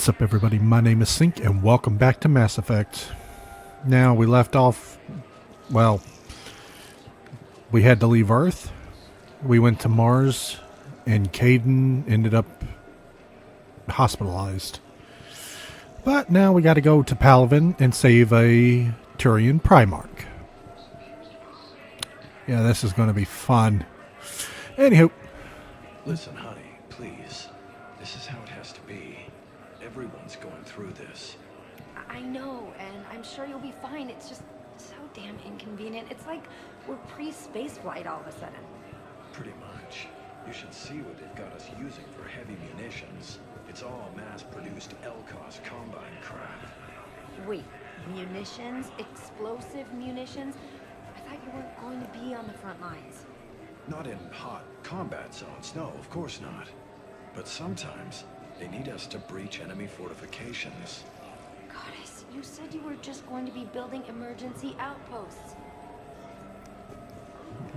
What's up, everybody? My name is Sync, and welcome back to Mass Effect. Now, we left off... Well, we had to leave Earth. We went to Mars, and Caden ended up hospitalized. But now we got to go to Palaven and save a Turian Primark. Yeah, this is going to be fun. Anywho. Listen, honey, please. This is how it has to be. Everyone's going through this. I know, and I'm sure you'll be fine. It's just so damn inconvenient. It's like we're pre-space flight all of a sudden. Pretty much. You should see what they've got us using for heavy munitions. It's all mass-produced LCOS combine crap. Wait, munitions? Explosive munitions? I thought you weren't going to be on the front lines. Not in hot combat zones, no, of course not. But sometimes, they need us to breach enemy fortifications. Goddess, you said you were just going to be building emergency outposts.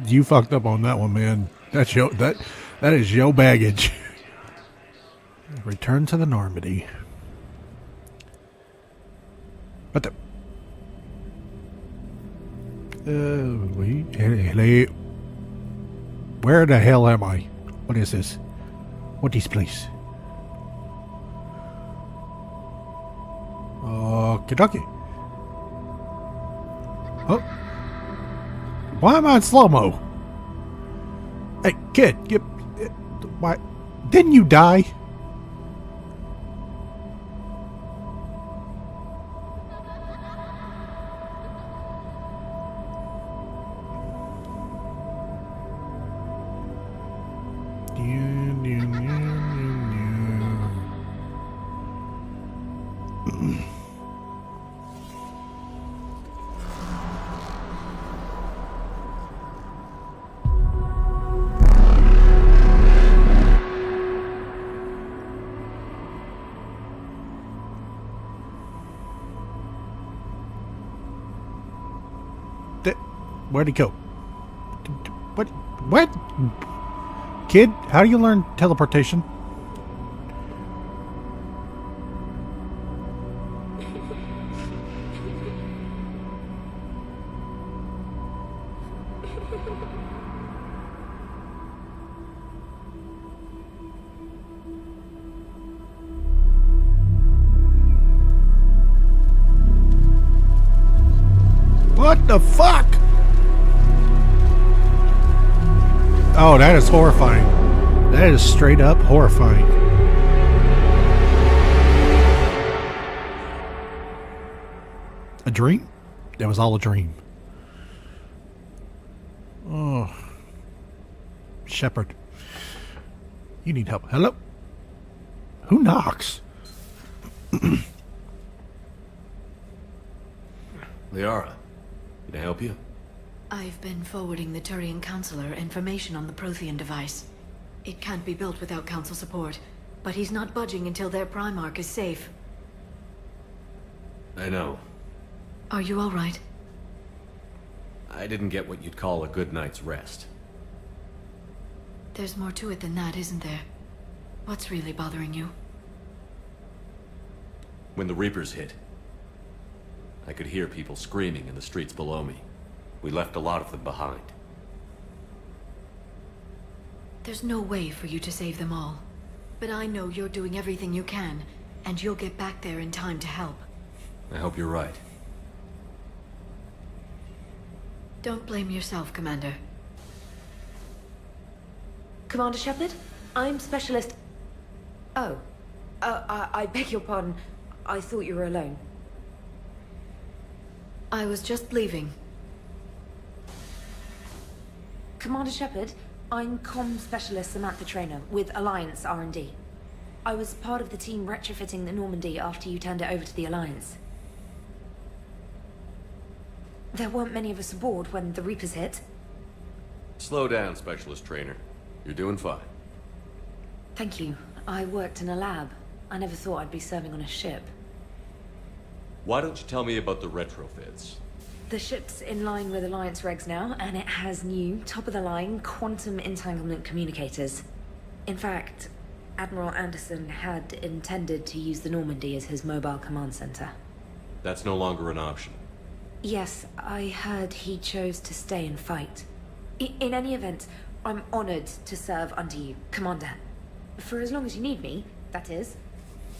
You fucked up on that one, man. That's your that is your baggage. Return to the Normandy. What the? Hello. Where the hell am I? What is this? What is this place? Kentucky. Oh. Why am I in slow-mo? Hey, kid, why? Didn't you die? Where'd he go? What? What? Kid, how do you learn teleportation? What the fuck? Oh, that is horrifying. That is straight up horrifying. A dream? That was all a dream. Oh. Shepard. You need help. Hello? Who knocks? Liara, can I help you? I've been forwarding the Turian Counselor information on the Prothean device. It can't be built without Council support, but he's not budging until their Primark is safe. I know. Are you all right? I didn't get what you'd call a good night's rest. There's more to it than that, isn't there? What's really bothering you? When the Reapers hit, I could hear people screaming in the streets below me. We left a lot of them behind. There's no way for you to save them all. But I know you're doing everything you can, and you'll get back there in time to help. I hope you're right. Don't blame yourself, Commander. Commander Shepard, I'm Specialist... Oh. I beg your pardon. I thought you were alone. I was just leaving. Commander Shepard, I'm Comm Specialist Samantha Traynor with Alliance R&D. I was part of the team retrofitting the Normandy after you turned it over to the Alliance. There weren't many of us aboard when the Reapers hit. Slow down, Specialist Trainer. You're doing fine. Thank you. I worked in a lab. I never thought I'd be serving on a ship. Why don't you tell me about the retrofits? The ship's in line with Alliance regs now, and it has new, top-of-the-line quantum entanglement communicators. In fact, Admiral Anderson had intended to use the Normandy as his mobile command center. That's no longer an option. Yes, I heard he chose to stay and fight. In any event, I'm honored to serve under you, Commander. For as long as you need me, that is.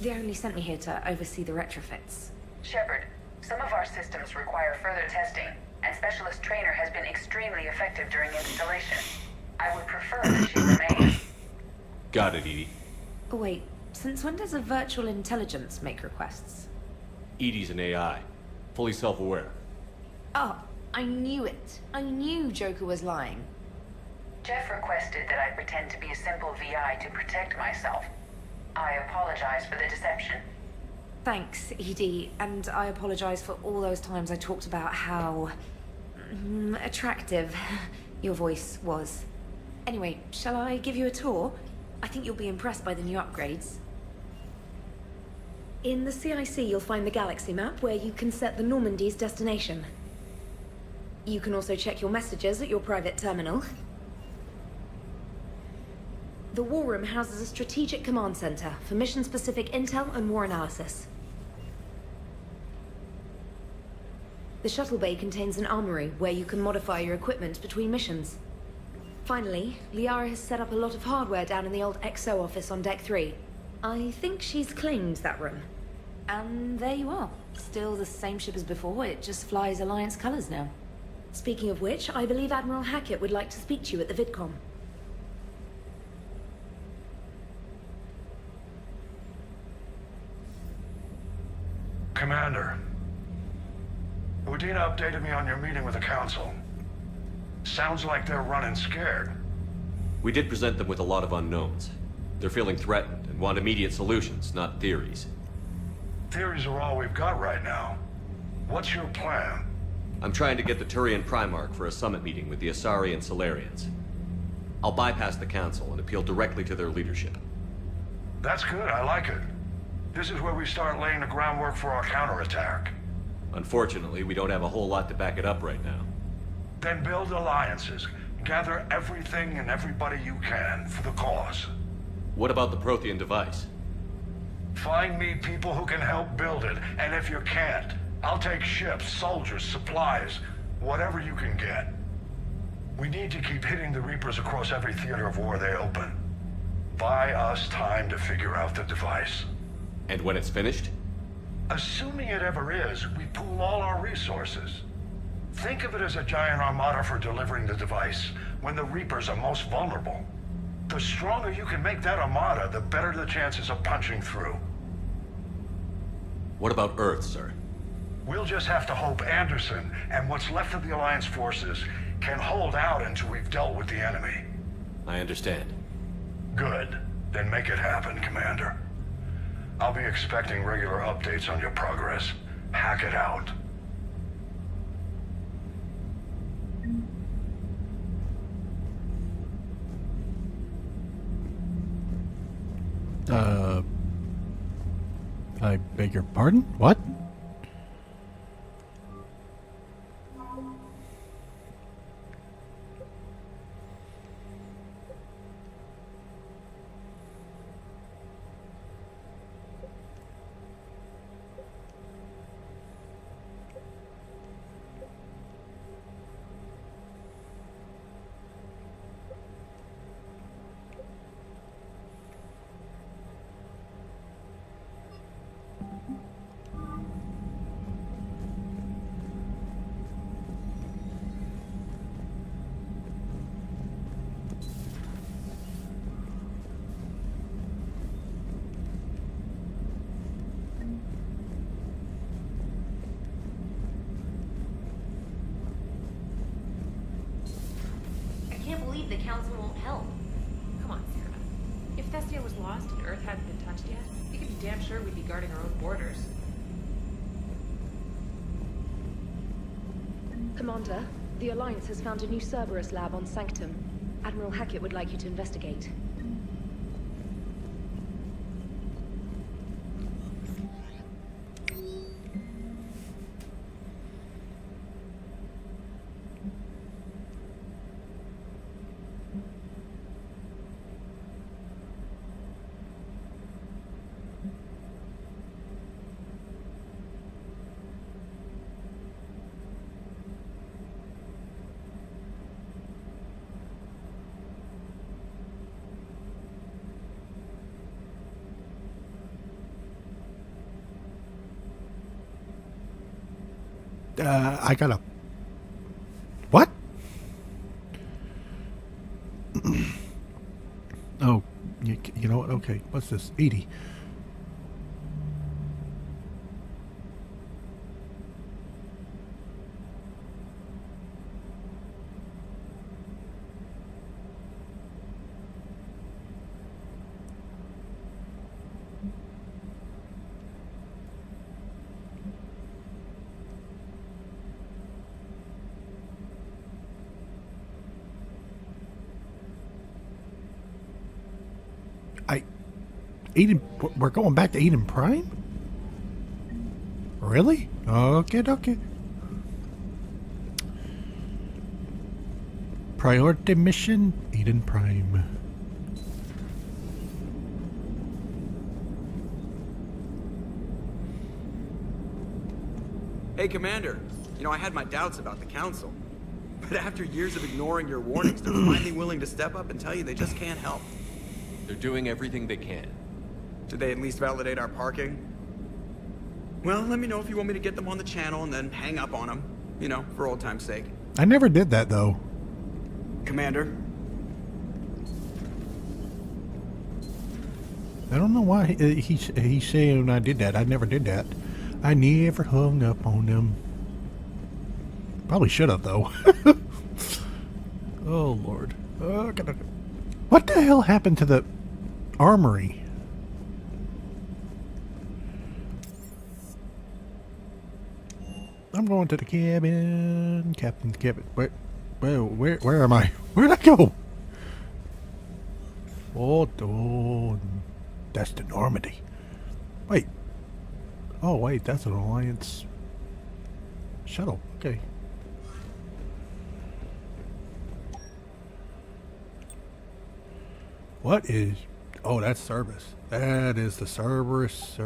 They only sent me here to oversee the retrofits. Shepard, some of our systems require further testing, and Specialist Trainer has been extremely effective during installation. I would prefer that she remain. Got it, Edie. Oh, wait, since when does a virtual intelligence make requests? Edie's an AI. Fully self-aware. Oh, I knew it. I knew Joker was lying. Jeff requested that I pretend to be a simple VI to protect myself. I apologize for the deception. Thanks, Edie, and I apologize for all those times I talked about how... attractive your voice was. Anyway, shall I give you a tour? I think you'll be impressed by the new upgrades. In the CIC, you'll find the galaxy map where you can set the Normandy's destination. You can also check your messages at your private terminal. The War Room houses a strategic command center for mission-specific intel and war analysis. The shuttle bay contains an armory where you can modify your equipment between missions. Finally, Liara has set up a lot of hardware down in the old XO office on Deck 3. I think she's claimed that room. And there you are. Still the same ship as before, it just flies Alliance colors now. Speaking of which, I believe Admiral Hackett would like to speak to you at the VidCom. Commander, Udina updated me on your meeting with the Council. Sounds like they're running scared. We did present them with a lot of unknowns. They're feeling threatened and want immediate solutions, not theories. Theories are all we've got right now. What's your plan? I'm trying to get the Turian Primark for a summit meeting with the Asari and Solarians. I'll bypass the Council and appeal directly to their leadership. That's good, I like it. This is where we start laying the groundwork for our counterattack. Unfortunately, we don't have a whole lot to back it up right now. Then build alliances. Gather everything and everybody you can for the cause. What about the Prothean device? Find me people who can help build it, and if you can't, I'll take ships, soldiers, supplies, whatever you can get. We need to keep hitting the Reapers across every theater of war they open. Buy us time to figure out the device. And when it's finished? Assuming it ever is, we pool all our resources. Think of it as a giant armada for delivering the device, when the Reapers are most vulnerable. The stronger you can make that armada, the better the chances of punching through. What about Earth, sir? We'll just have to hope Anderson and what's left of the Alliance forces can hold out until we've dealt with the enemy. I understand. Good. Then make it happen, Commander. I'll be expecting regular updates on your progress. Hack it out. I beg your pardon? What? I can't believe the Council won't help. Come on, Sarah. If Thestia was lost and Earth hadn't been touched yet, you could be damn sure we'd be guarding our own borders. Commander, the Alliance has found a new Cerberus lab on Sanctum. Admiral Hackett would like you to investigate. I gotta... What? Oh, you know what? Okay, what's this? 80. Eden, we're going back to Eden Prime? Really? Okay, okay. Priority mission, Eden Prime. Hey, Commander. You know, I had my doubts about the Council. But after years of ignoring your warnings, they're finally willing to step up and tell you they just can't help. They're doing everything they can. Did they at least validate our parking? Well, let me know if you want me to get them on the channel and then hang up on them. You know, for old time's sake. I never did that, though. Commander? I don't know why he's saying I did that. I never did that. I never hung up on them. Probably should have, though. Oh, Lord. What the hell happened to the armory? I'm going to the cabin. Captain's cabin. Where am I? Where'd I go? Oh, that's the Normandy. Wait. Oh, wait, that's an Alliance shuttle. Okay. What is... Oh, that's Cerberus. That is the Cerberus.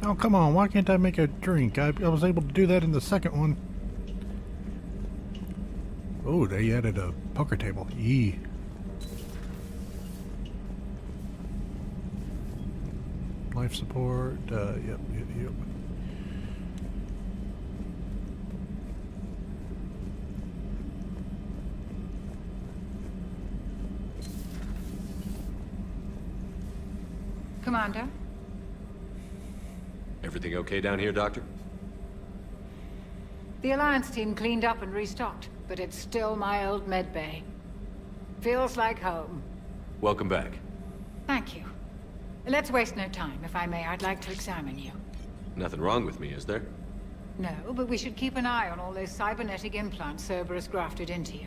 Oh, come on. Why can't I make a drink? I was able to do that in the second one. Oh, they added a poker table. Yee. Life support. Yep. Commander? Everything okay down here, Doctor? The Alliance team cleaned up and restocked, but it's still my old medbay. Feels like home. Welcome back. Thank you. Let's waste no time. If I may, I'd like to examine you. Nothing wrong with me, is there? No, but we should keep an eye on all those cybernetic implants Cerberus grafted into you.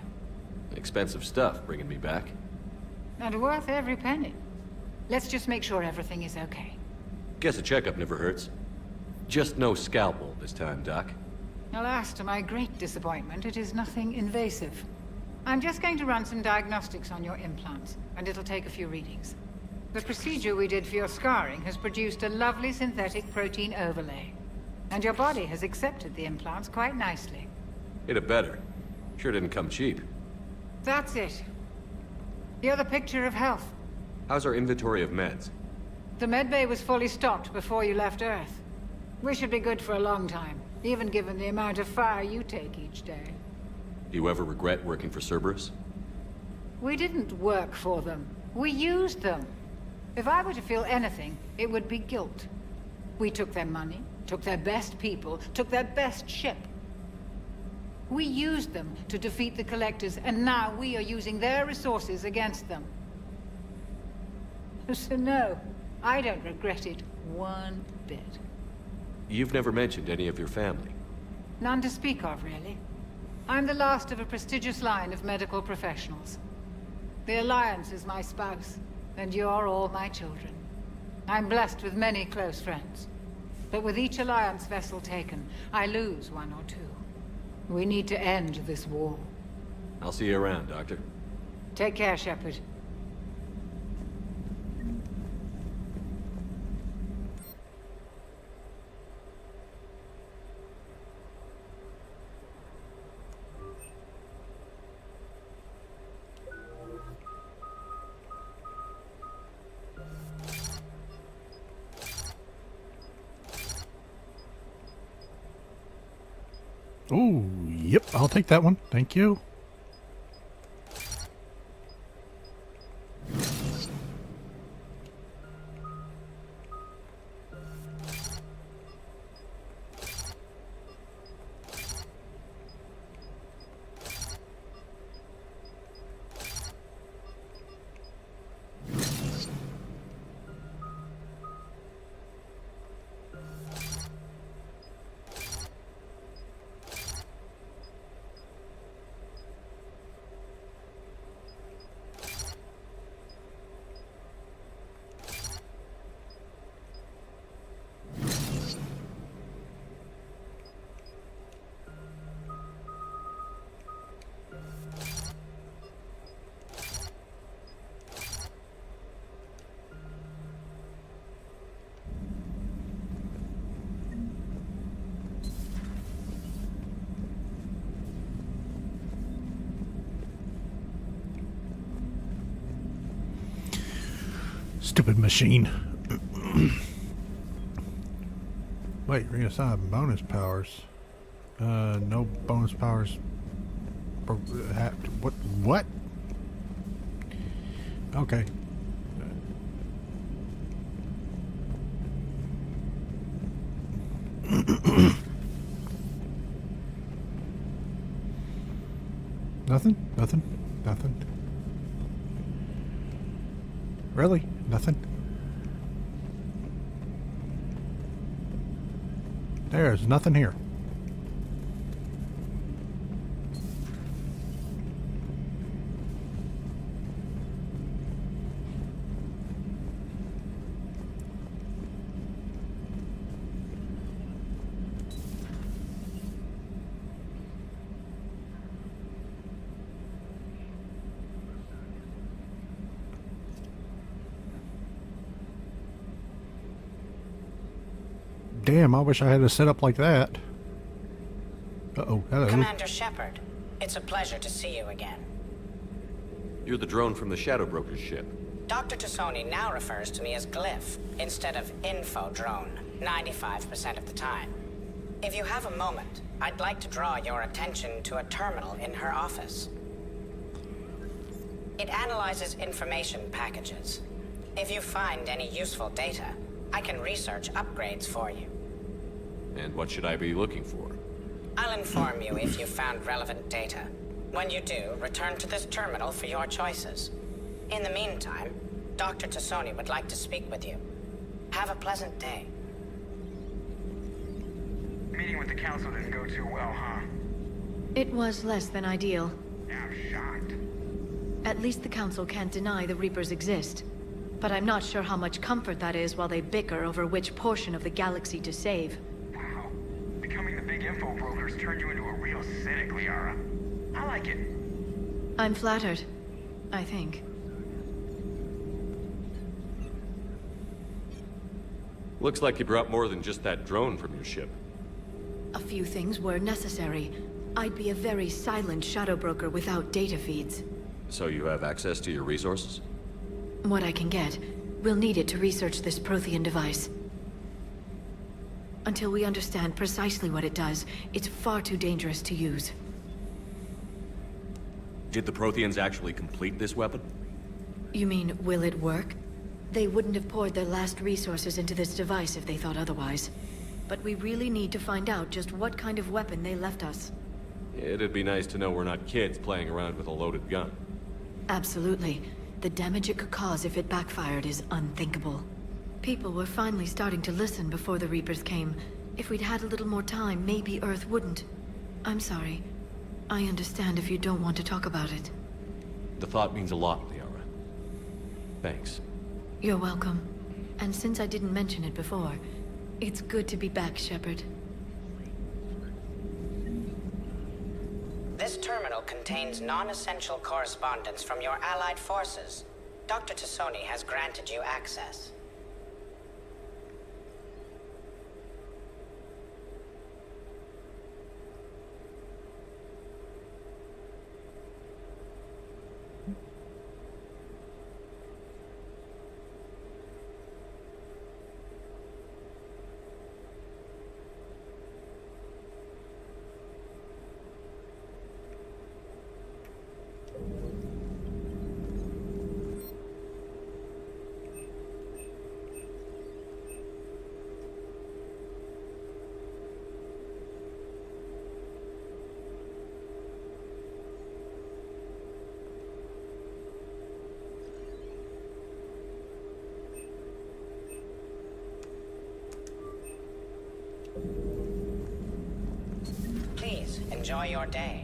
Expensive stuff bringing me back. And worth every penny. Let's just make sure everything is okay. Guess a checkup never hurts. Just no scalpel this time, Doc. Alas, to my great disappointment, it is nothing invasive. I'm just going to run some diagnostics on your implants, and it'll take a few readings. The procedure we did for your scarring has produced a lovely synthetic protein overlay. And your body has accepted the implants quite nicely. Hit it better. Sure didn't come cheap. That's it. You're the picture of health. How's our inventory of meds? The medbay was fully stocked before you left Earth. We should be good for a long time, even given the amount of fire you take each day. Do you ever regret working for Cerberus? We didn't work for them. We used them. If I were to feel anything, it would be guilt. We took their money, took their best people, took their best ship. We used them to defeat the Collectors, and now we are using their resources against them. So no, I don't regret it one bit. You've never mentioned any of your family. None to speak of, really. I'm the last of a prestigious line of medical professionals. The Alliance is my spouse, and you're all my children. I'm blessed with many close friends. But with each Alliance vessel taken, I lose one or two. We need to end this war. I'll see you around, Doctor. Take care, Shepard. Oh, yep, I'll take that one. Thank you. Stupid machine. Wait, reassign bonus powers. No bonus powers. What? Okay. Nothing. Really? Nothing? There's nothing here. Damn, I wish I had a setup like that. Uh-oh, hello. Commander Shepard, it's a pleasure to see you again. You're the drone from the Shadow Broker's ship. Dr. Tassoni now refers to me as Glyph, instead of Info Drone, 95% of the time. If you have a moment, I'd like to draw your attention to a terminal in her office. It analyzes information packages. If you find any useful data, I can research upgrades for you. And what should I be looking for? I'll inform you if you found relevant data. When you do, return to this terminal for your choices. In the meantime, Dr. Tassoni would like to speak with you. Have a pleasant day. Meeting with the council didn't go too well, huh? It was less than ideal. I'm shocked. At least the council can't deny the Reapers exist. But I'm not sure how much comfort that is while they bicker over which portion of the galaxy to save. Wow. Becoming the big info broker's turned you into a real cynic, Liara. I like it. I'm flattered, I think. Looks like you brought more than just that drone from your ship. A few things were necessary. I'd be a very silent shadow broker without data feeds. So you have access to your resources? What I can get. We'll need it to research this Prothean device. Until we understand precisely what it does, it's far too dangerous to use. Did the Protheans actually complete this weapon? You mean, will it work? They wouldn't have poured their last resources into this device if they thought otherwise. But we really need to find out just what kind of weapon they left us. It'd be nice to know we're not kids playing around with a loaded gun. Absolutely. The damage it could cause if it backfired is unthinkable. People were finally starting to listen before the Reapers came. If we'd had a little more time, maybe Earth wouldn't. I'm sorry. I understand if you don't want to talk about it. The thought means a lot, Liara. Thanks. You're welcome. And since I didn't mention it before, it's good to be back, Shepard. This terminal contains non-essential correspondence from your allied forces. Dr. Tassoni has granted you access. Please, enjoy your day.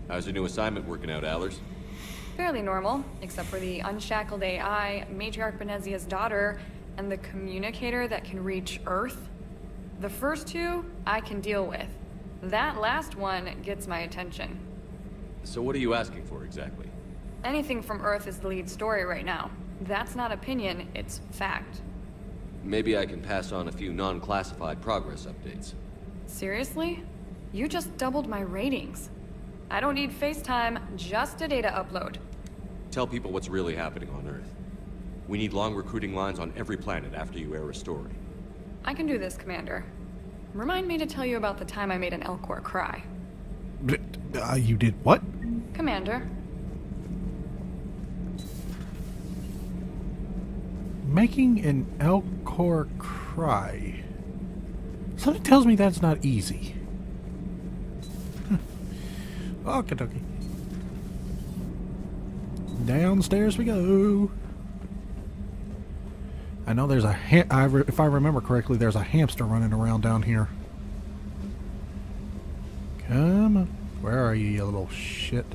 How's your new assignment working out, Allers? Fairly normal, except for the unshackled AI, Matriarch Benezia's daughter, and the communicator that can reach Earth. The first two, I can deal with. That last one gets my attention. So what are you asking for, exactly? Anything from Earth is the lead story right now. That's not opinion, it's fact. Maybe I can pass on a few non-classified progress updates. Seriously? You just doubled my ratings. I don't need FaceTime, just a data upload. Tell people what's really happening on Earth. We need long recruiting lines on every planet after you air a story. I can do this, Commander. Remind me to tell you about the time I made an Elcor cry. You did what? Commander. Making an Elcor cry. Something tells me that's not easy. Okie dokie. Downstairs we go. I know there's a if I remember correctly, there's a hamster running around down here. Come on. Where are you, you little shit?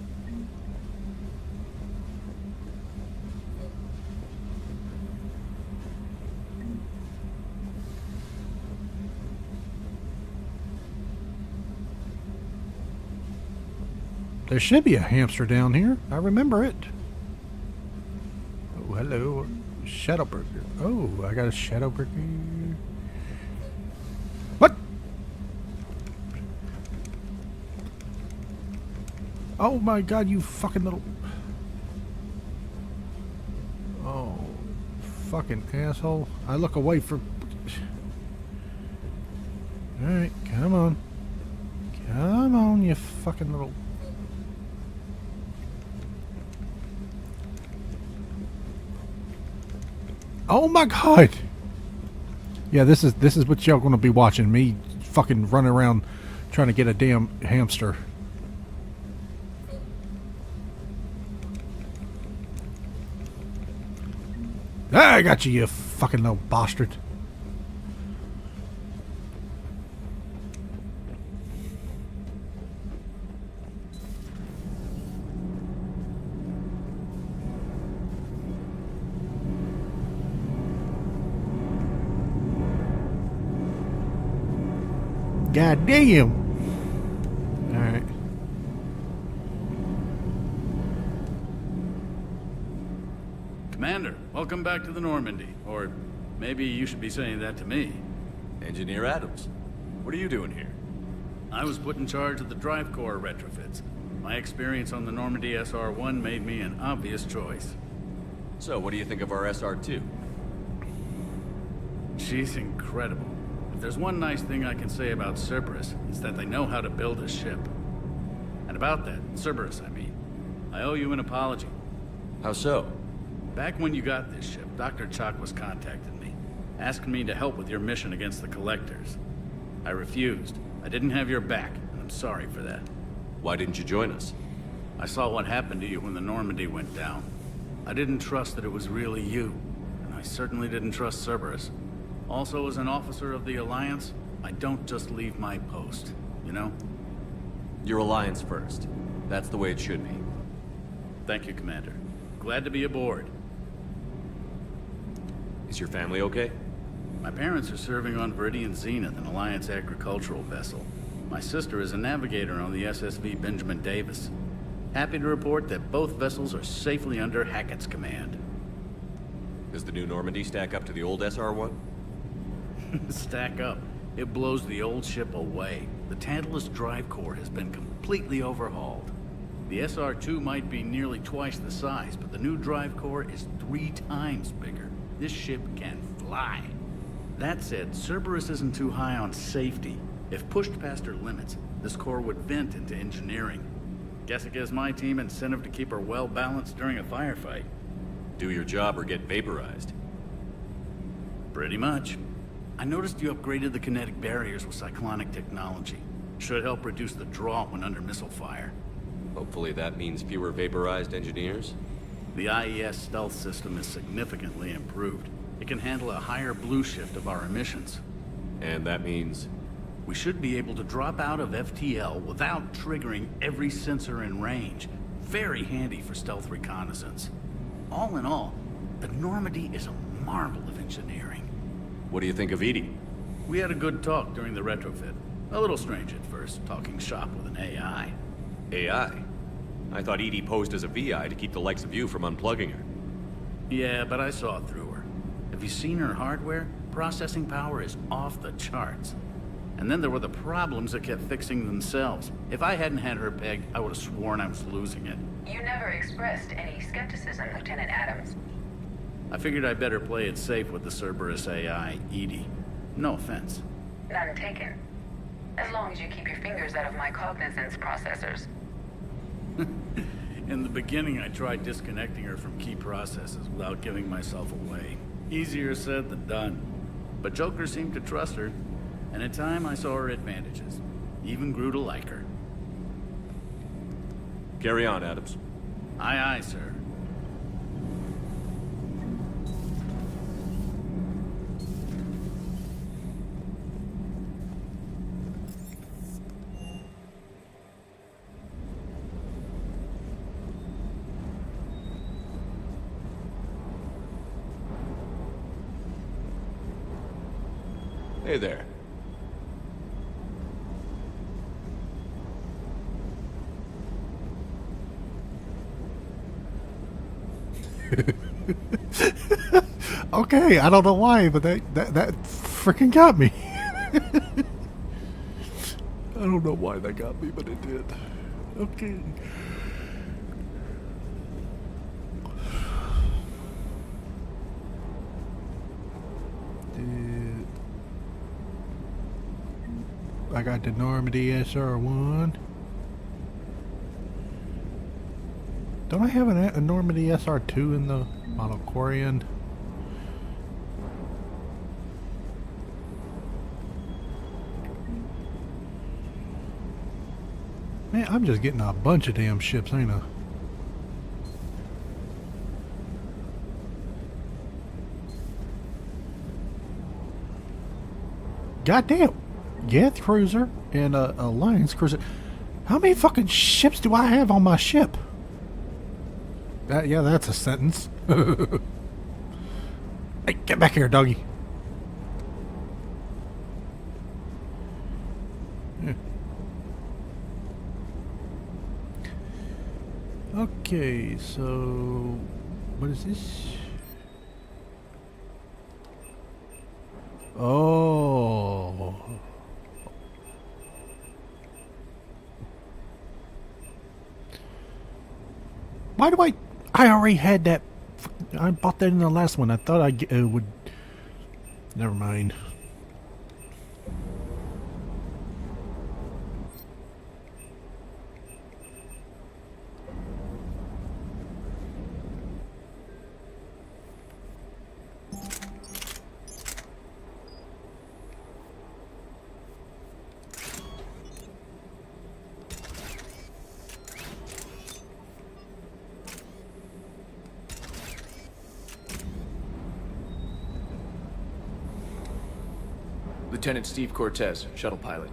There should be a hamster down here. I remember it. Oh, hello. Shadow Burger. Oh, I got a Shadow Burger. What? Oh my god, you fucking little... Oh, fucking asshole. I look away from... Alright, come on. Come on, you fucking little... Oh my god! Yeah, this is what y'all gonna be watching. Me fucking running around trying to get a damn hamster. Ah, I got you, you fucking little bastard. God damn. Alright. Commander, welcome back to the Normandy. Or maybe you should be saying that to me. Engineer Adams, what are you doing here? I was put in charge of the drive core retrofits. My experience on the Normandy SR-1 made me an obvious choice. So, what do you think of our SR-2? She's incredible. If there's one nice thing I can say about Cerberus, it's that they know how to build a ship. And about that, Cerberus, I mean, I owe you an apology. How so? Back when you got this ship, Dr. Chakwas contacted me, asking me to help with your mission against the Collectors. I refused. I didn't have your back, and I'm sorry for that. Why didn't you join us? I saw what happened to you when the Normandy went down. I didn't trust that it was really you, and I certainly didn't trust Cerberus. Also, as an officer of the Alliance, I don't just leave my post, you know? Your Alliance first. That's the way it should be. Thank you, Commander. Glad to be aboard. Is your family okay? My parents are serving on Viridian Zenith, an Alliance agricultural vessel. My sister is a navigator on the SSV Benjamin Davis. Happy to report that both vessels are safely under Hackett's command. Does the new Normandy stack up to the old SR-1? Stack up. It blows the old ship away. The Tantalus drive core has been completely overhauled. The SR-2 might be nearly twice the size, but the new drive core is 3 times bigger. This ship can fly. That said, Cerberus isn't too high on safety. If pushed past her limits, this core would vent into engineering. Guess it gives my team incentive to keep her well balanced during a firefight. Do your job or get vaporized. Pretty much. I noticed you upgraded the kinetic barriers with cyclonic technology. Should help reduce the draw when under missile fire. Hopefully that means fewer vaporized engineers? The IES stealth system is significantly improved. It can handle a higher blue shift of our emissions. And that means? We should be able to drop out of FTL without triggering every sensor in range. Very handy for stealth reconnaissance. All in all, the Normandy is a marvel of engineering. What do you think of Edie? We had a good talk during the retrofit. A little strange at first, talking shop with an AI. AI? I thought Edie posed as a VI to keep the likes of you from unplugging her. Yeah, but I saw through her. Have you seen her hardware? Processing power is off the charts. And then there were the problems that kept fixing themselves. If I hadn't had her pegged, I would have sworn I was losing it. You never expressed any skepticism, Lieutenant Adams. I figured I'd better play it safe with the Cerberus AI, Edie. No offense. None taken. As long as you keep your fingers out of my cognizance processors. In the beginning, I tried disconnecting her from key processes without giving myself away. Easier said than done. But Joker seemed to trust her, and in time I saw her advantages. Even grew to like her. Carry on, Adams. Aye, aye, sir. Hey there. Okay, I don't know why, but that freaking got me. I don't know why that got me, but it did. Okay. I got the Normandy SR1. Don't I have a Normandy SR2 in the model Quarian? Man, I'm just getting a bunch of damn ships, ain't I? Goddamn. Geth cruiser and a Alliance cruiser. How many fucking ships do I have on my ship? Yeah, that's a sentence. Hey, get back here, doggy. Yeah. Okay, so what is this? Oh. Why do I already had that. I bought that in the last one. I thought I would. Never mind. Lieutenant Steve Cortez, shuttle pilot.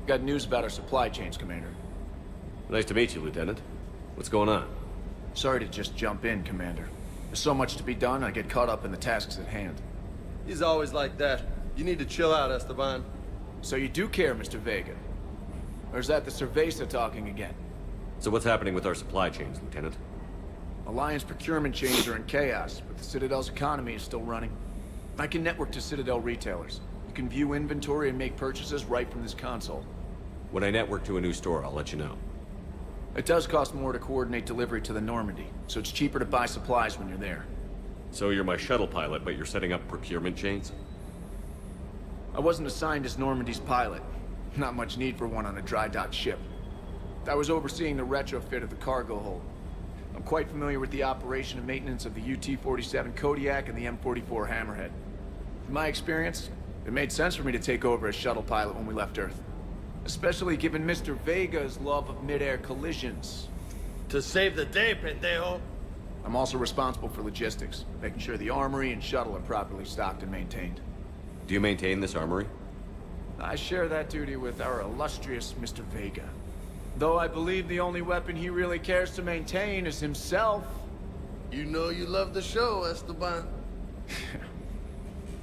Got news about our supply chains, Commander. Nice to meet you, Lieutenant. What's going on? Sorry to just jump in, Commander. There's so much to be done, I get caught up in the tasks at hand. He's always like that. You need to chill out, Esteban. So you do care, Mr. Vega? Or is that the Cerveza talking again? So what's happening with our supply chains, Lieutenant? Alliance procurement chains are in chaos, but the Citadel's economy is still running. I can network to Citadel retailers. You can view inventory and make purchases right from this console. When I network to a new store, I'll let you know. It does cost more to coordinate delivery to the Normandy, so it's cheaper to buy supplies when you're there. So you're my shuttle pilot, but you're setting up procurement chains? I wasn't assigned as Normandy's pilot. Not much need for one on a dry dock ship. I was overseeing the retrofit of the cargo hold. I'm quite familiar with the operation and maintenance of the UT-47 Kodiak and the M44 Hammerhead. In my experience, it made sense for me to take over as shuttle pilot when we left Earth. Especially given Mr. Vega's love of mid-air collisions. To save the day, pendejo. I'm also responsible for logistics, making sure the armory and shuttle are properly stocked and maintained. Do you maintain this armory? I share that duty with our illustrious Mr. Vega. Though I believe the only weapon he really cares to maintain is himself. You know you love the show, Esteban.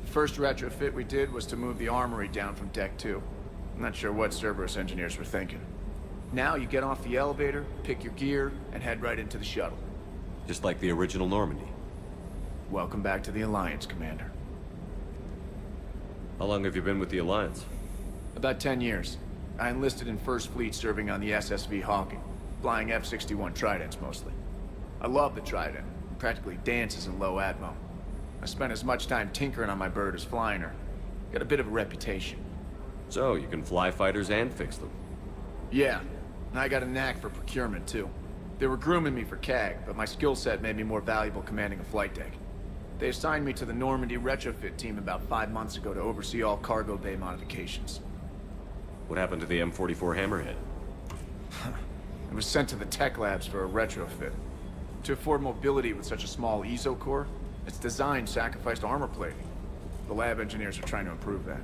First retrofit we did was to move the armory down from Deck 2. I'm not sure what Cerberus engineers were thinking. Now you get off the elevator, pick your gear, and head right into the shuttle. Just like the original Normandy. Welcome back to the Alliance, Commander. How long have you been with the Alliance? About 10 years. I enlisted in First Fleet serving on the SSV Hawking, flying F-61 Tridents mostly. I love the Trident. It practically dances in low atmo. I spent as much time tinkering on my bird as flying her. Got a bit of a reputation. So, you can fly fighters and fix them? Yeah, and I got a knack for procurement too. They were grooming me for CAG, but my skill set made me more valuable commanding a flight deck. They assigned me to the Normandy retrofit team about 5 months ago to oversee all cargo bay modifications. What happened to the M44 Hammerhead? It was sent to the tech labs for a retrofit. To afford mobility with such a small ESO core, its design sacrificed armor plating. The lab engineers are trying to improve that.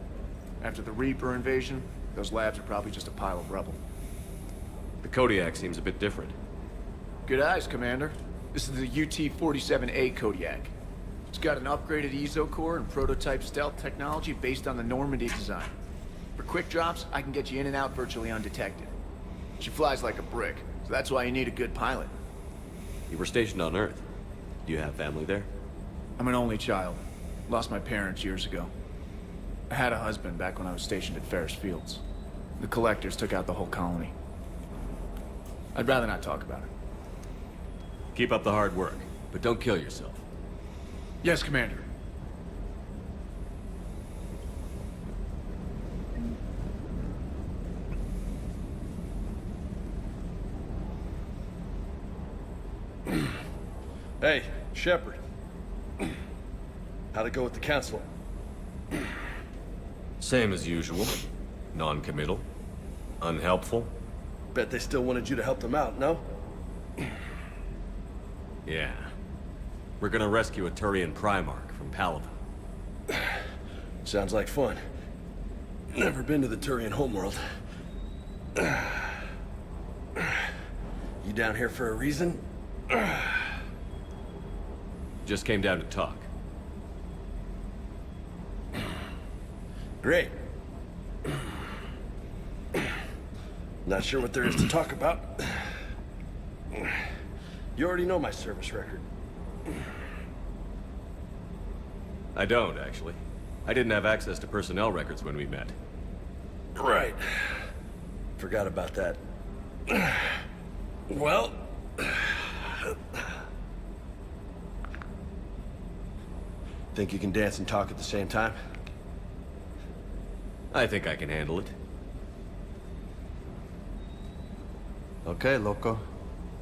After the Reaper invasion, those labs are probably just a pile of rubble. The Kodiak seems a bit different. Good eyes, Commander. This is the UT-47A Kodiak. It's got an upgraded ESO core and prototype stealth technology based on the Normandy design. For quick drops, I can get you in and out virtually undetected. She flies like a brick, so that's why you need a good pilot. You were stationed on Earth. Do you have family there? I'm an only child. Lost my parents years ago. I had a husband back when I was stationed at Ferris Fields. The Collectors took out the whole colony. I'd rather not talk about it. Keep up the hard work, but don't kill yourself. Yes, Commander. Hey, Shepard. How'd it go with the council? Same as usual. Non-committal. Unhelpful. Bet they still wanted you to help them out, no? Yeah. We're gonna rescue a Turian Primark from Palaven. Sounds like fun. Never been to the Turian homeworld. You down here for a reason? Just came down to talk. Great. Not sure what there is to talk about. You already know my service record. I don't, actually. I didn't have access to personnel records when we met. Right. Forgot about that. Well... Think you can dance and talk at the same time? I think I can handle it. Okay, loco.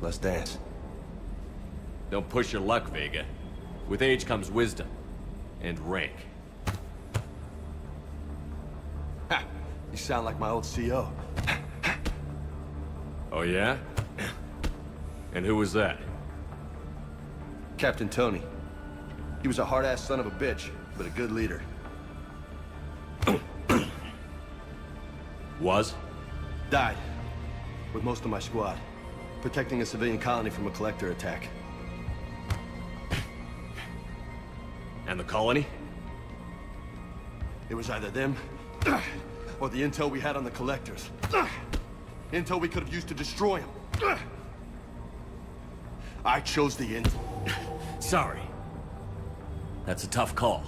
Let's dance. Don't push your luck, Vega. With age comes wisdom. And rank. Ha! You sound like my old CO. Oh yeah? And who was that? Captain Tony. He was a hard-ass son of a bitch, but a good leader. Was? Died. With most of my squad. Protecting a civilian colony from a collector attack. And the colony? It was either them, or the intel we had on the collectors. Intel we could have used to destroy them. I chose the intel. Sorry. That's a tough call.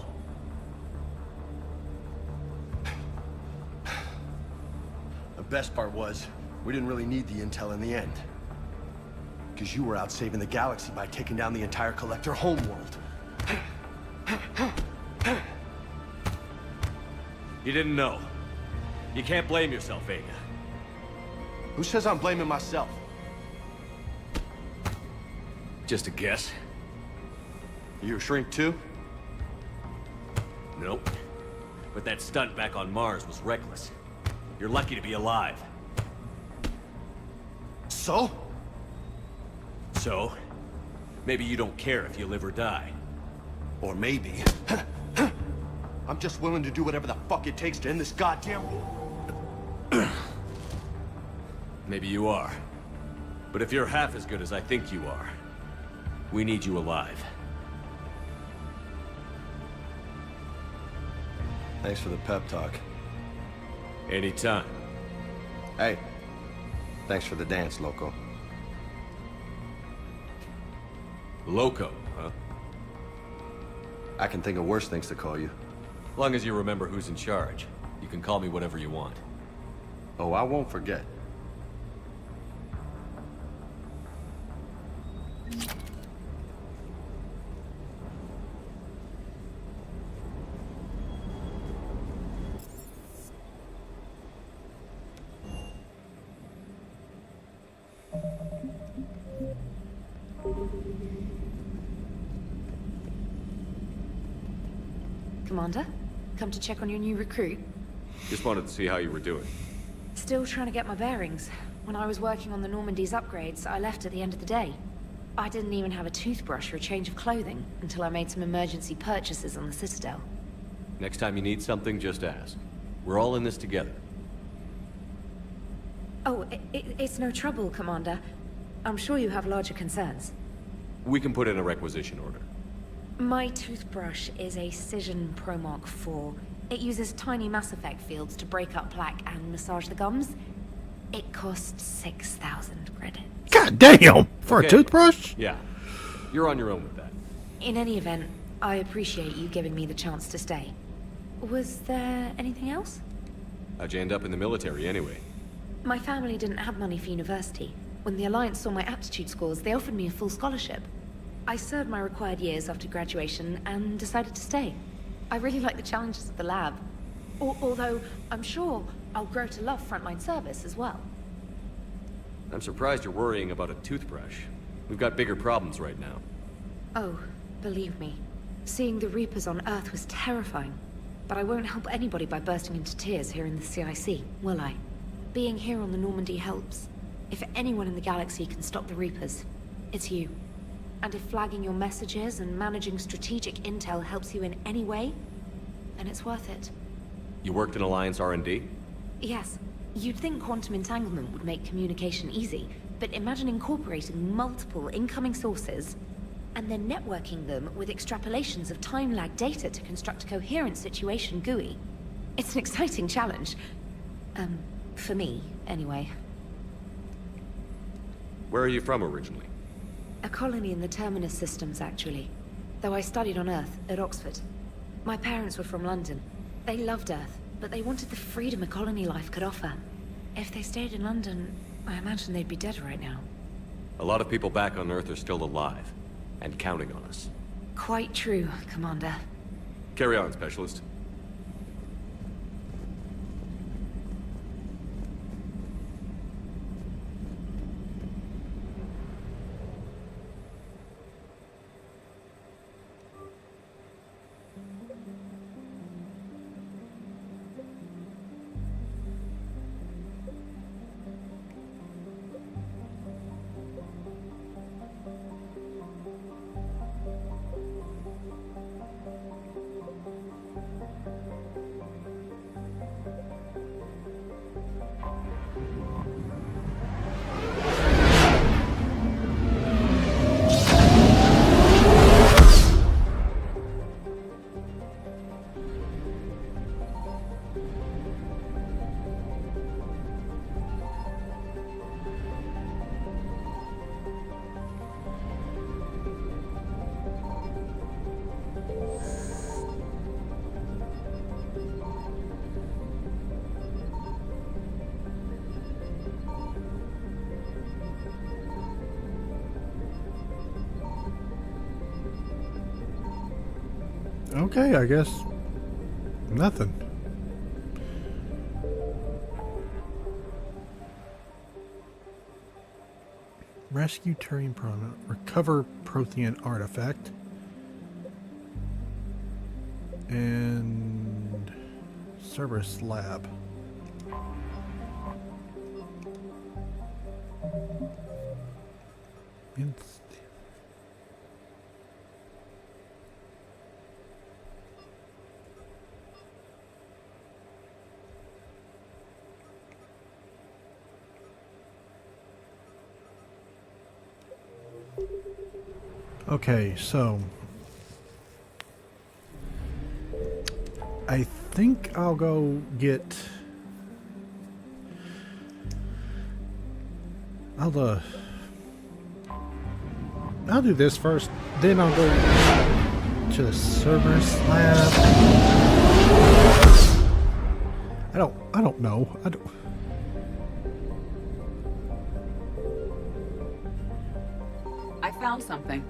The best part was, we didn't really need the intel in the end. Because you were out saving the galaxy by taking down the entire collector homeworld. You didn't know. You can't blame yourself, Vega. Who says I'm blaming myself? Just a guess. You a shrink too? Nope. But that stunt back on Mars was reckless. You're lucky to be alive. So? So? Maybe you don't care if you live or die. Or maybe... I'm just willing to do whatever the fuck it takes to end this goddamn war. Maybe you are. But if you're half as good as I think you are, we need you alive. Thanks for the pep talk. Anytime. Hey, thanks for the dance, loco. Loco, huh? I can think of worse things to call you. Long as you remember who's in charge, you can call me whatever you want. Oh, I won't forget. Commander, come to check on your new recruit. Just wanted to see how you were doing. Still trying to get my bearings. When I was working on the Normandy's upgrades, I left at the end of the day. I didn't even have a toothbrush or a change of clothing until I made some emergency purchases on the Citadel. Next time you need something, just ask. We're all in this together. Oh, it's no trouble, Commander. I'm sure you have larger concerns. We can put in a requisition order. My toothbrush is a Cision Pro Mark IV. It uses tiny Mass Effect fields to break up plaque and massage the gums. It costs 6,000 credits. God damn! For Okay. a toothbrush? Yeah. You're on your own with that. In any event, I appreciate you giving me the chance to stay. Was there anything else? How'd you end up in the military anyway? My family didn't have money for university. When the Alliance saw my aptitude scores, they offered me a full scholarship. I served my required years after graduation and decided to stay. I really like the challenges of the lab. Although, I'm sure I'll grow to love frontline service as well. I'm surprised you're worrying about a toothbrush. We've got bigger problems right now. Oh, believe me. Seeing the Reapers on Earth was terrifying. But I won't help anybody by bursting into tears here in the CIC, will I? Being here on the Normandy helps. If anyone in the galaxy can stop the Reapers, it's you. And if flagging your messages and managing strategic intel helps you in any way, then it's worth it. You worked in Alliance R&D? Yes. You'd think quantum entanglement would make communication easy, but imagine incorporating multiple incoming sources and then networking them with extrapolations of time-lag data to construct a coherent situation GUI. It's an exciting challenge. For me, anyway. Where are you from originally? A colony in the Terminus systems, actually. Though I studied on Earth, at Oxford. My parents were from London. They loved Earth, but they wanted the freedom a colony life could offer. If they stayed in London, I imagine they'd be dead right now. A lot of people back on Earth are still alive, and counting on us. Quite true, Commander. Carry on, Specialist. Okay, I guess nothing. Rescue Turian Prana. Recover Prothean artifact. And Cerberus lab. Okay, so I think I'll go get I'll do this first, then I'll go to the Cerberus lab. I don't know. I found something.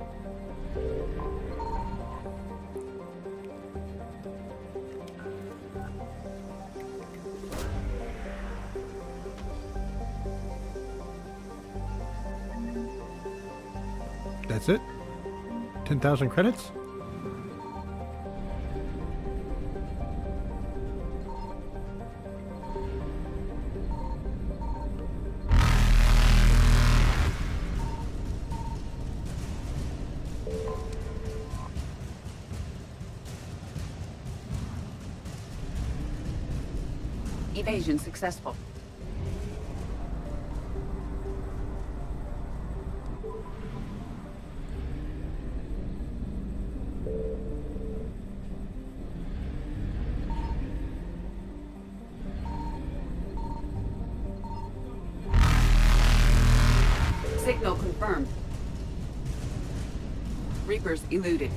That's it? 10,000 credits? Evasion successful. Signal confirmed. Reapers eluded.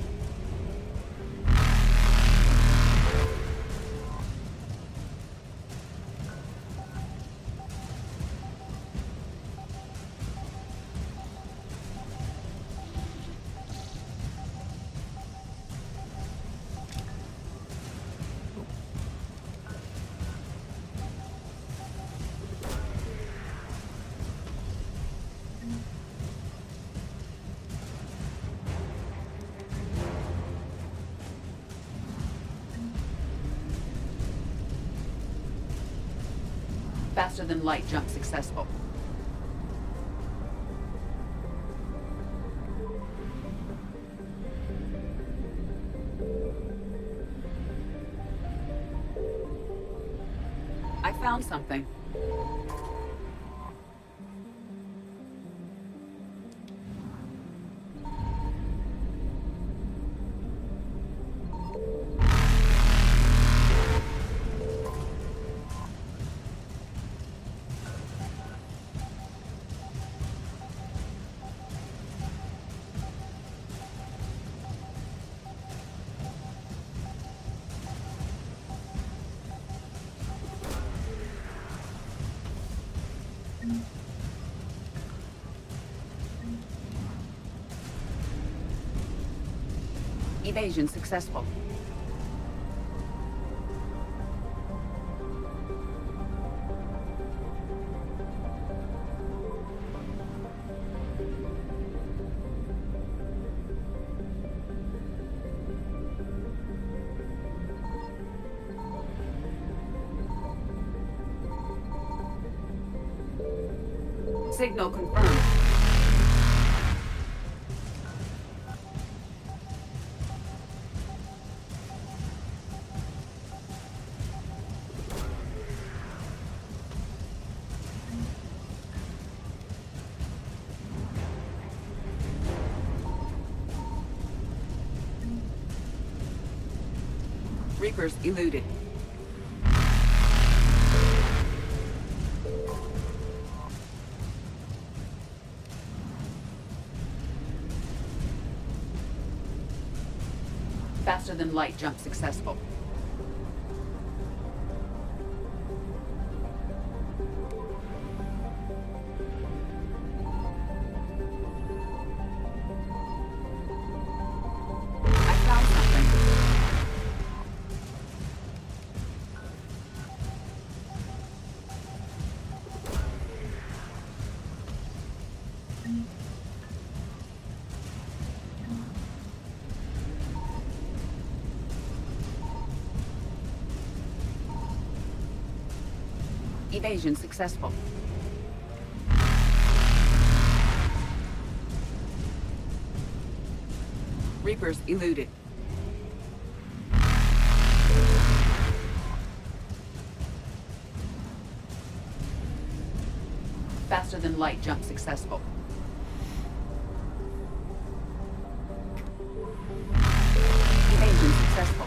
Faster than light jump successful. I found something. Evasion successful. Signal confirmed. Reapers eluded. Faster than light jump successful. I found something. Evasion successful. Reapers eluded. Faster than light jump successful. Evasion successful.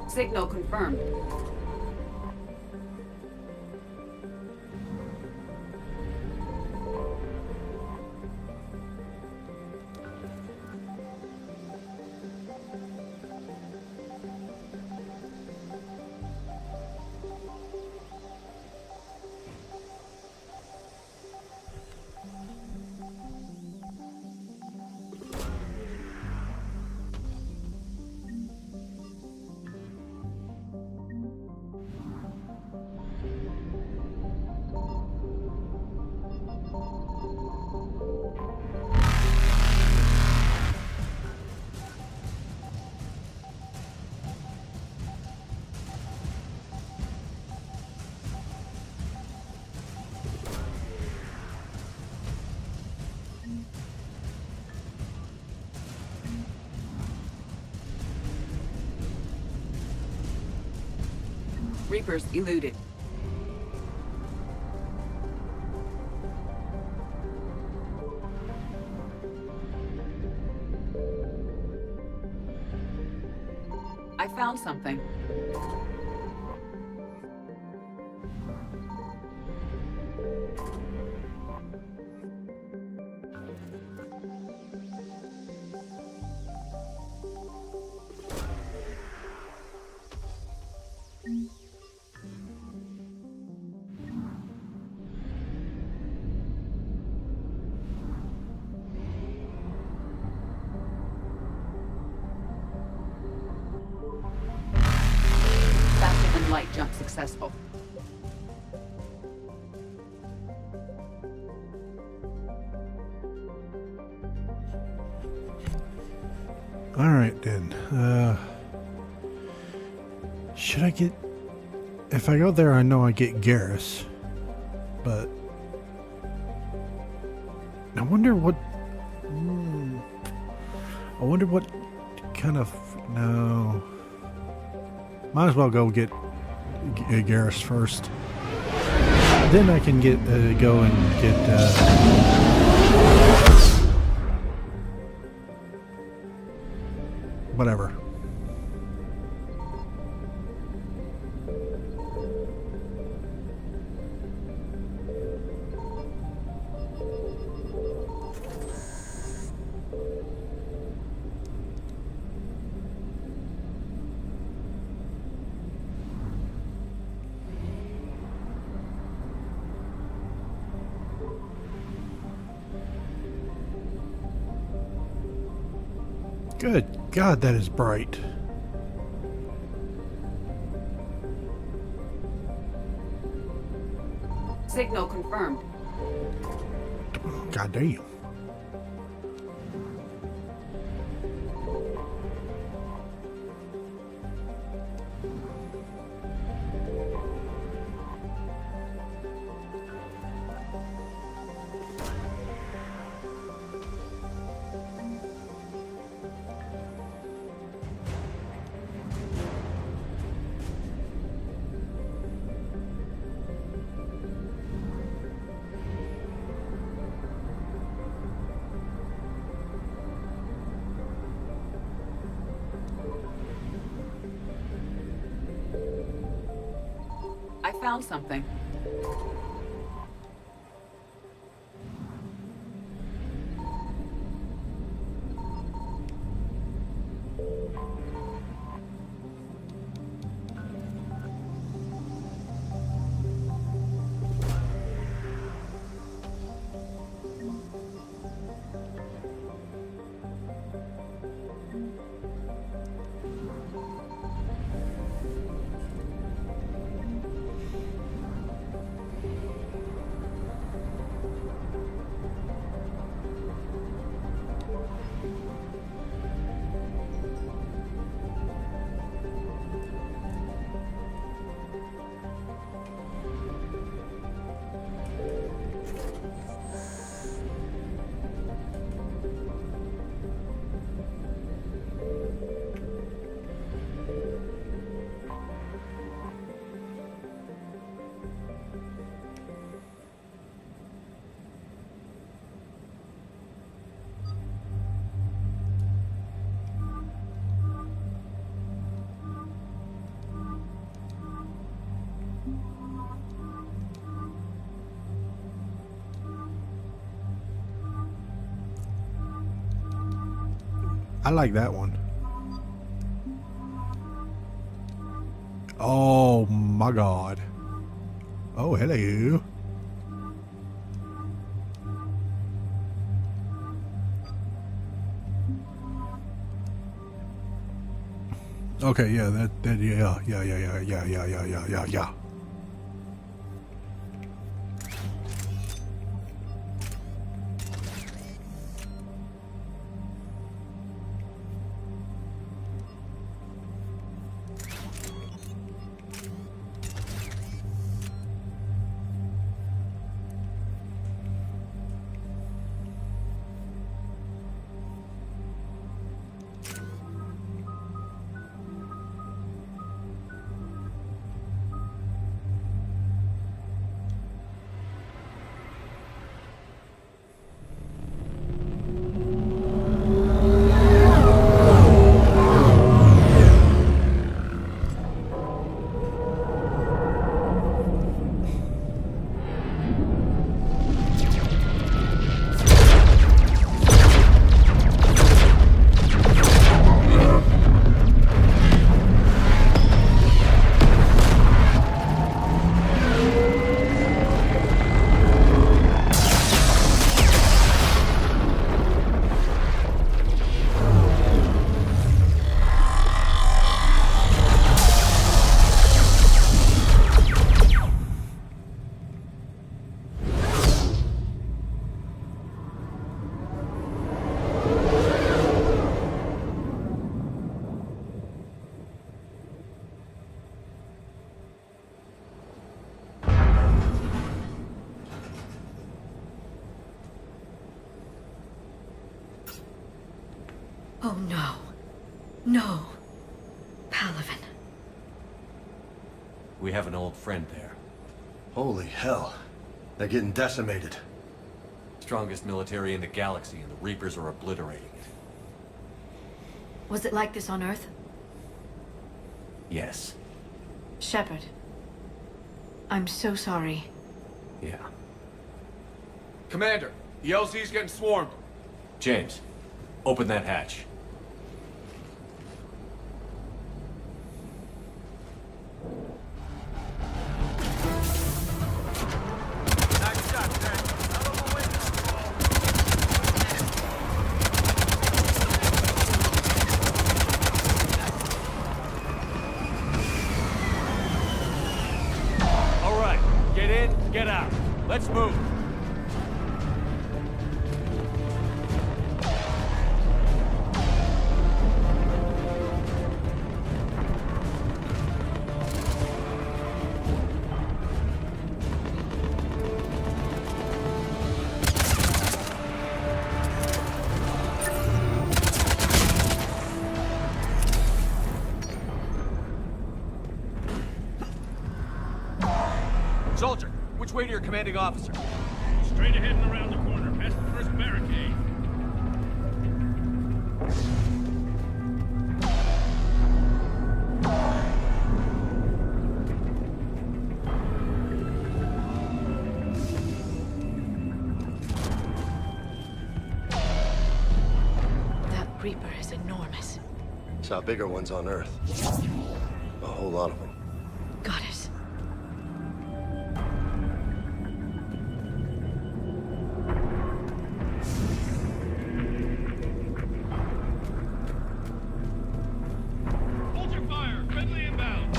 Signal confirmed. Reapers eluded. I found something. successful. All right then. Should I get? If I go there, I know I get Garrus, but I wonder what. I wonder what kind of. No. Might as well go get Garrus first. Then I can get go and get. Whatever. Good God, that is bright. Signal confirmed. God damn. I found something. I like that one. Oh my God. Oh, hello. Okay, yeah, yeah. Oh no. No. Palaven. We have an old friend there. Holy hell. They're getting decimated. Strongest military in the galaxy, and the Reapers are obliterating it. Was it like this on Earth? Yes. Shepard. I'm so sorry. Yeah. Commander, the LZ's getting swarmed. James, open that hatch. All right, get in, get out. Let's move. Soldier, which way to your commanding officer? Straight ahead and around the corner, past the first barricade. That Reaper is enormous. Saw bigger ones on Earth. A whole lot of them. Goddess. Hold your fire! Friendly inbound!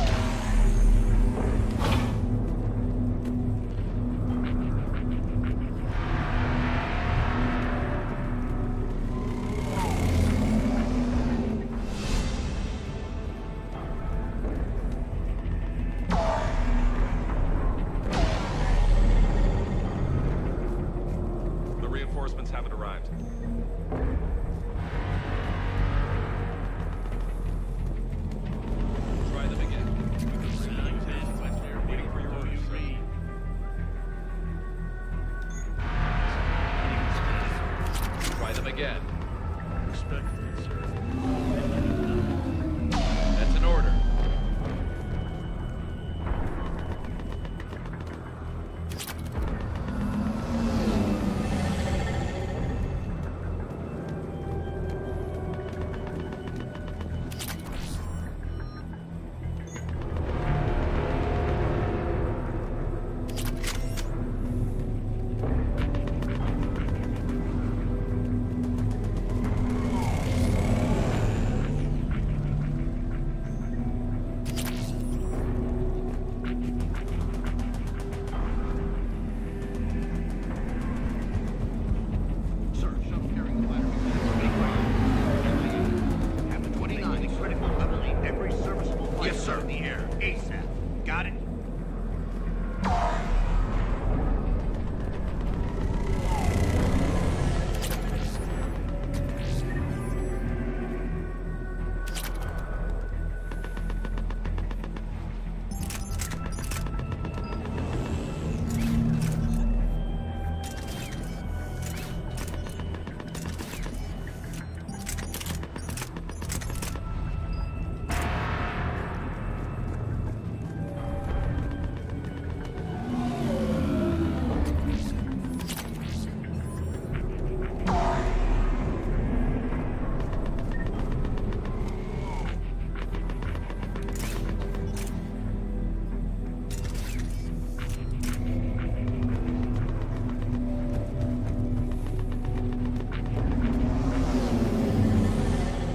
The reinforcements haven't arrived. Try them again. Waiting for your orders, sir. Try them again. Respectfully, sir. That's an order. Sir, shuttle carrying the ladder. Captain 29, critical leveling every serviceable flight in the air. ASAP. Got it?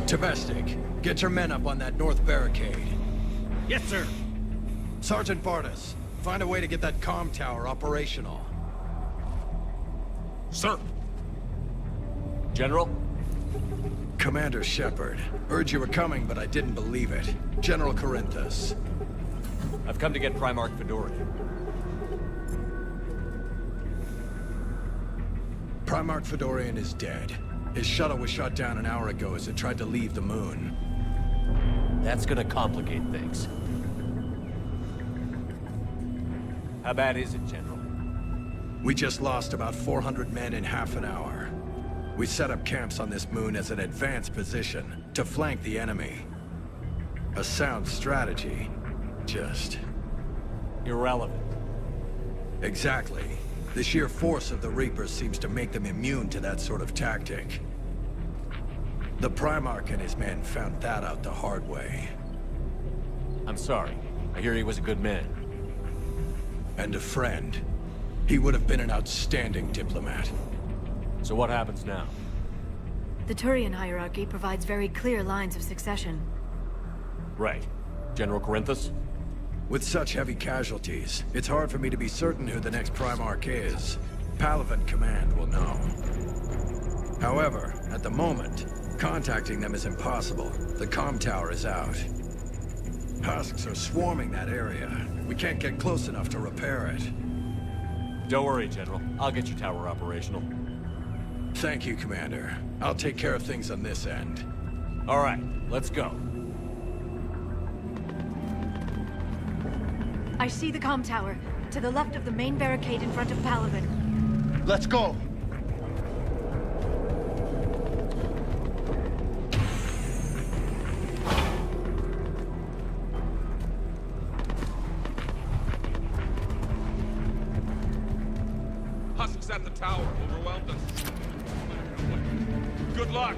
Domestic, get your men up on that north barricade. Yes, sir. Sergeant Bartis, find a way to get that comm tower operational. Sir. General? Commander Shepard. Heard you were coming, but I didn't believe it. General Corinthus. I've come to get Primark Fedorian. Primark Fedorian is dead. His shuttle was shot down an hour ago as it tried to leave the moon. That's gonna complicate things. How bad is it, General? We just lost about 400 men in half an hour. We set up camps on this moon as an advanced position to flank the enemy. A sound strategy. Just... irrelevant. Exactly. The sheer force of the Reapers seems to make them immune to that sort of tactic. The Primark and his men found that out the hard way. I'm sorry. I hear he was a good man. And a friend. He would have been an outstanding diplomat. So what happens now? The Turian hierarchy provides very clear lines of succession. Right. General Corinthus? With such heavy casualties, it's hard for me to be certain who the next Primarch is. Palaven Command will know. However, at the moment, contacting them is impossible. The comm tower is out. Husks are swarming that area. We can't get close enough to repair it. Don't worry, General. I'll get your tower operational. Thank you, Commander. I'll take care of things on this end. All right, let's go. I see the comm tower, to the left of the main barricade in front of Palaven. Let's go! Husks at the tower. Overwhelmed us. Good luck.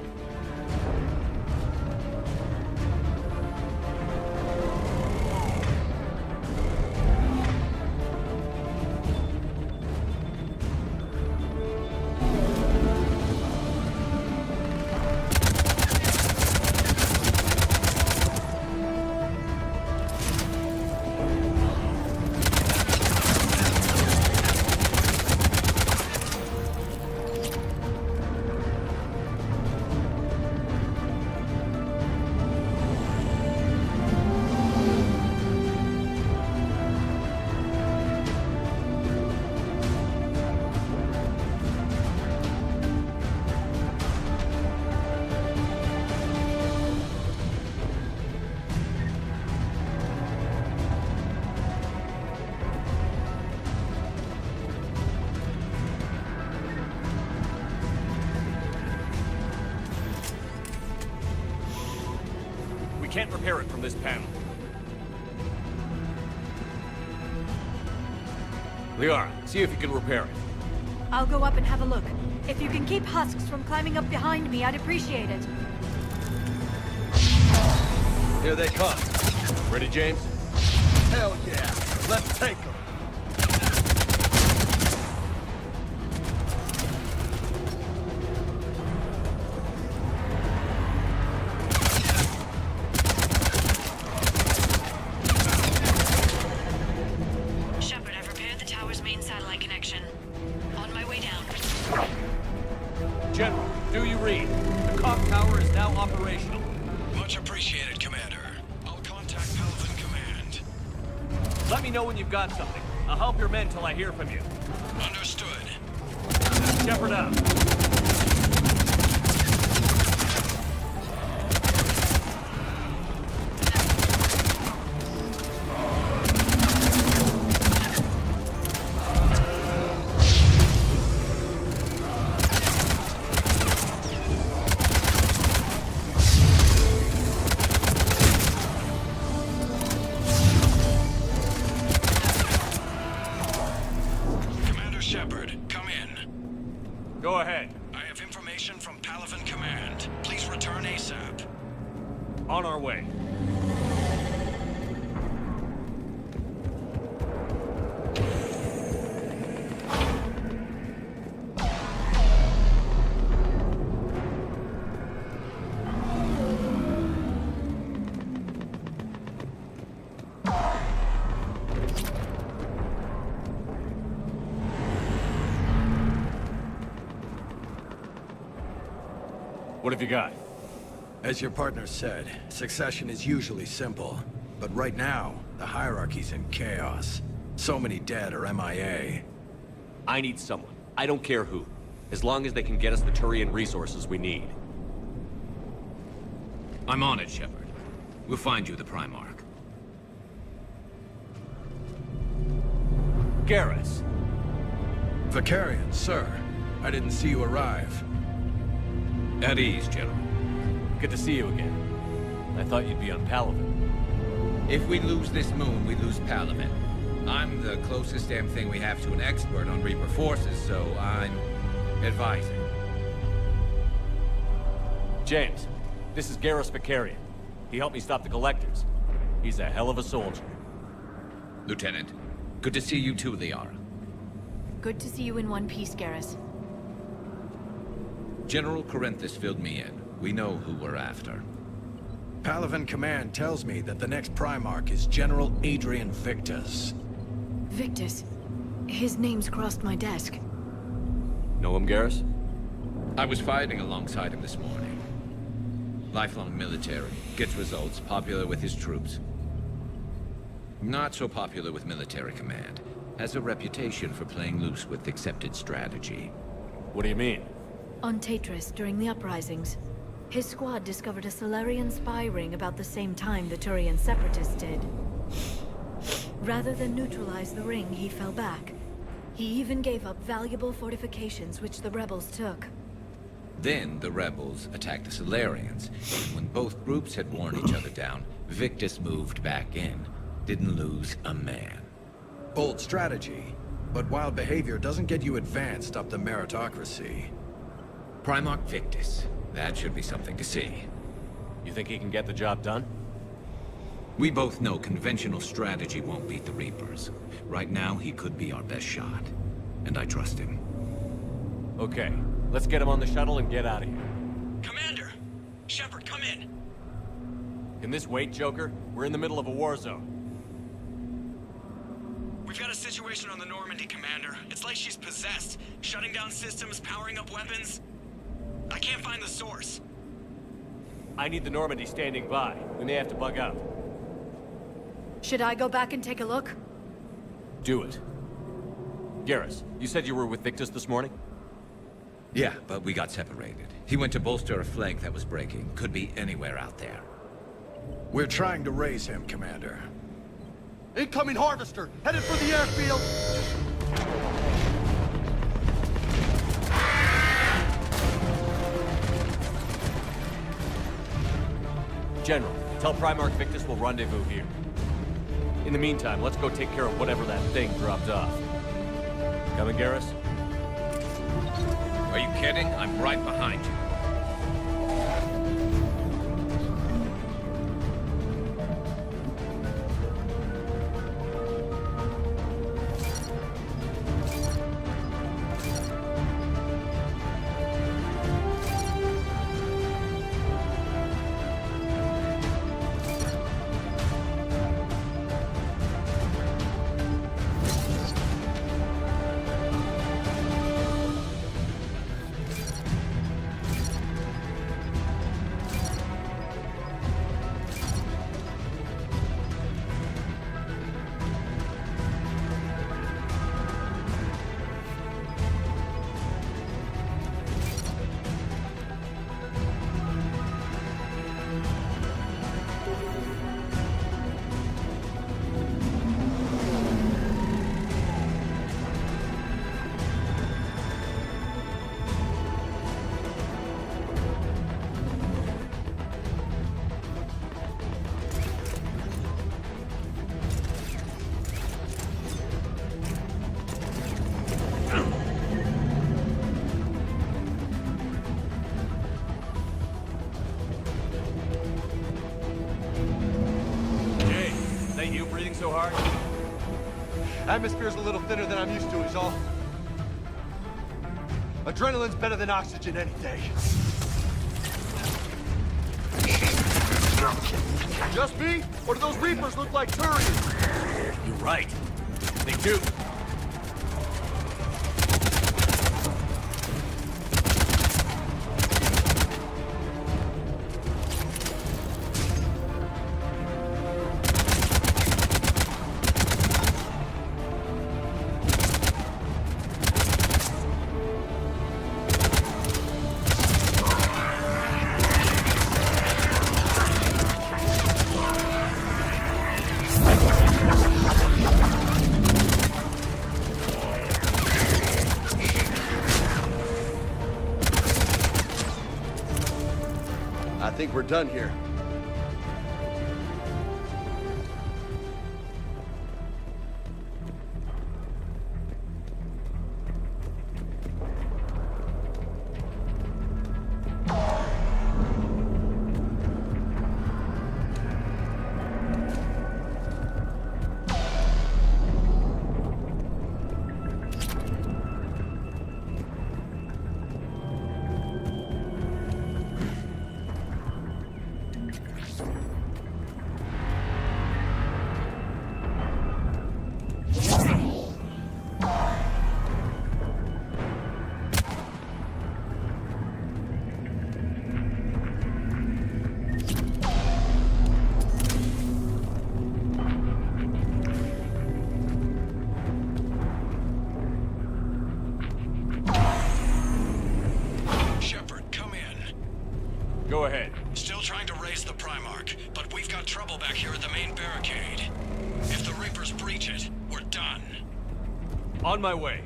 We can't repair it from this panel. Liara, see if you can repair it. I'll go up and have a look. If you can keep Husks from climbing up behind me, I'd appreciate it. Here they come. Ready, James? Hell yeah! Let's take them! Shepard, I've repaired the tower's main satellite connection. On my way down. General, do you read? The comm tower is now operational. Much appreciated, Commander. I'll contact Palaven Command. Let me know when you've got something. I'll help your men till I hear from you. Understood. Shepard out. Commander Shepard, come in. Go ahead. I have information from Palaven Command. Please return ASAP. On our way. What have you got? As your partner said, succession is usually simple. But right now, the hierarchy's in chaos. So many dead or MIA. I need someone. I don't care who. as long as they can get us the Turian resources we need. I'm on it, Shepard. We'll find you the Primark. Garrus! Vicarian, sir. I didn't see you arrive. At ease, General. Good to see you again. I thought you'd be on Palaven. If we lose this moon, we lose Palaven. I'm the closest damn thing we have to an expert on Reaper forces, so I'm advising. James, this is Garrus Vicarian. He helped me stop the Collectors. He's a hell of a soldier. Lieutenant, good to see you too, Liara. Good to see you in one piece, Garrus. General Corinthus filled me in. We know who we're after. Palaven Command tells me that the next Primarch is General Adrian Victus. Victus? His name's crossed my desk. Know him, Garrus? I was fighting alongside him this morning. Lifelong military, gets results, popular with his troops. Not so popular with military command. Has a reputation for playing loose with accepted strategy. What do you mean? On Tatris, during the uprisings, his squad discovered a Solarian spy ring about the same time the Turian separatists did. Rather than neutralize the ring, he fell back. He even gave up valuable fortifications which the rebels took. Then the rebels attacked the Solarians, and when both groups had worn each other down, Victus moved back in. Didn't lose a man. Bold strategy, but wild behavior doesn't get you advanced up the meritocracy. Primarch Victus. That should be something to see. You think he can get the job done? We both know conventional strategy won't beat the Reapers. Right now, he could be our best shot. And I trust him. Okay, let's get him on the shuttle and get out of here. Commander! Shepard, come in! Can this wait, Joker? We're in the middle of a war zone. We've got a situation on the Normandy, Commander. It's like she's possessed. Shutting down systems, powering up weapons. I can't find the source. I need the Normandy standing by. We may have to bug out. Should I go back and take a look? Do it. Garrus, you said you were with Victus this morning? Yeah, but we got separated. He went to bolster a flank that was breaking. Could be anywhere out there. We're trying to raise him, Commander. Incoming Harvester! Headed for the airfield! General, tell Primarch Victus we'll rendezvous here. In the meantime, let's go take care of whatever that thing dropped off. Coming, Garrus? Are you kidding? I'm right behind you. So hard? Atmosphere's a little thinner than I'm used to is all. Adrenaline's better than oxygen any day. Just me? Or do those Reapers look like Turians? You're right. They do. I think we're done here. Go ahead. Still trying to raise the Primark, but we've got trouble back here at the main barricade. If the Reapers breach it, we're done. On my way.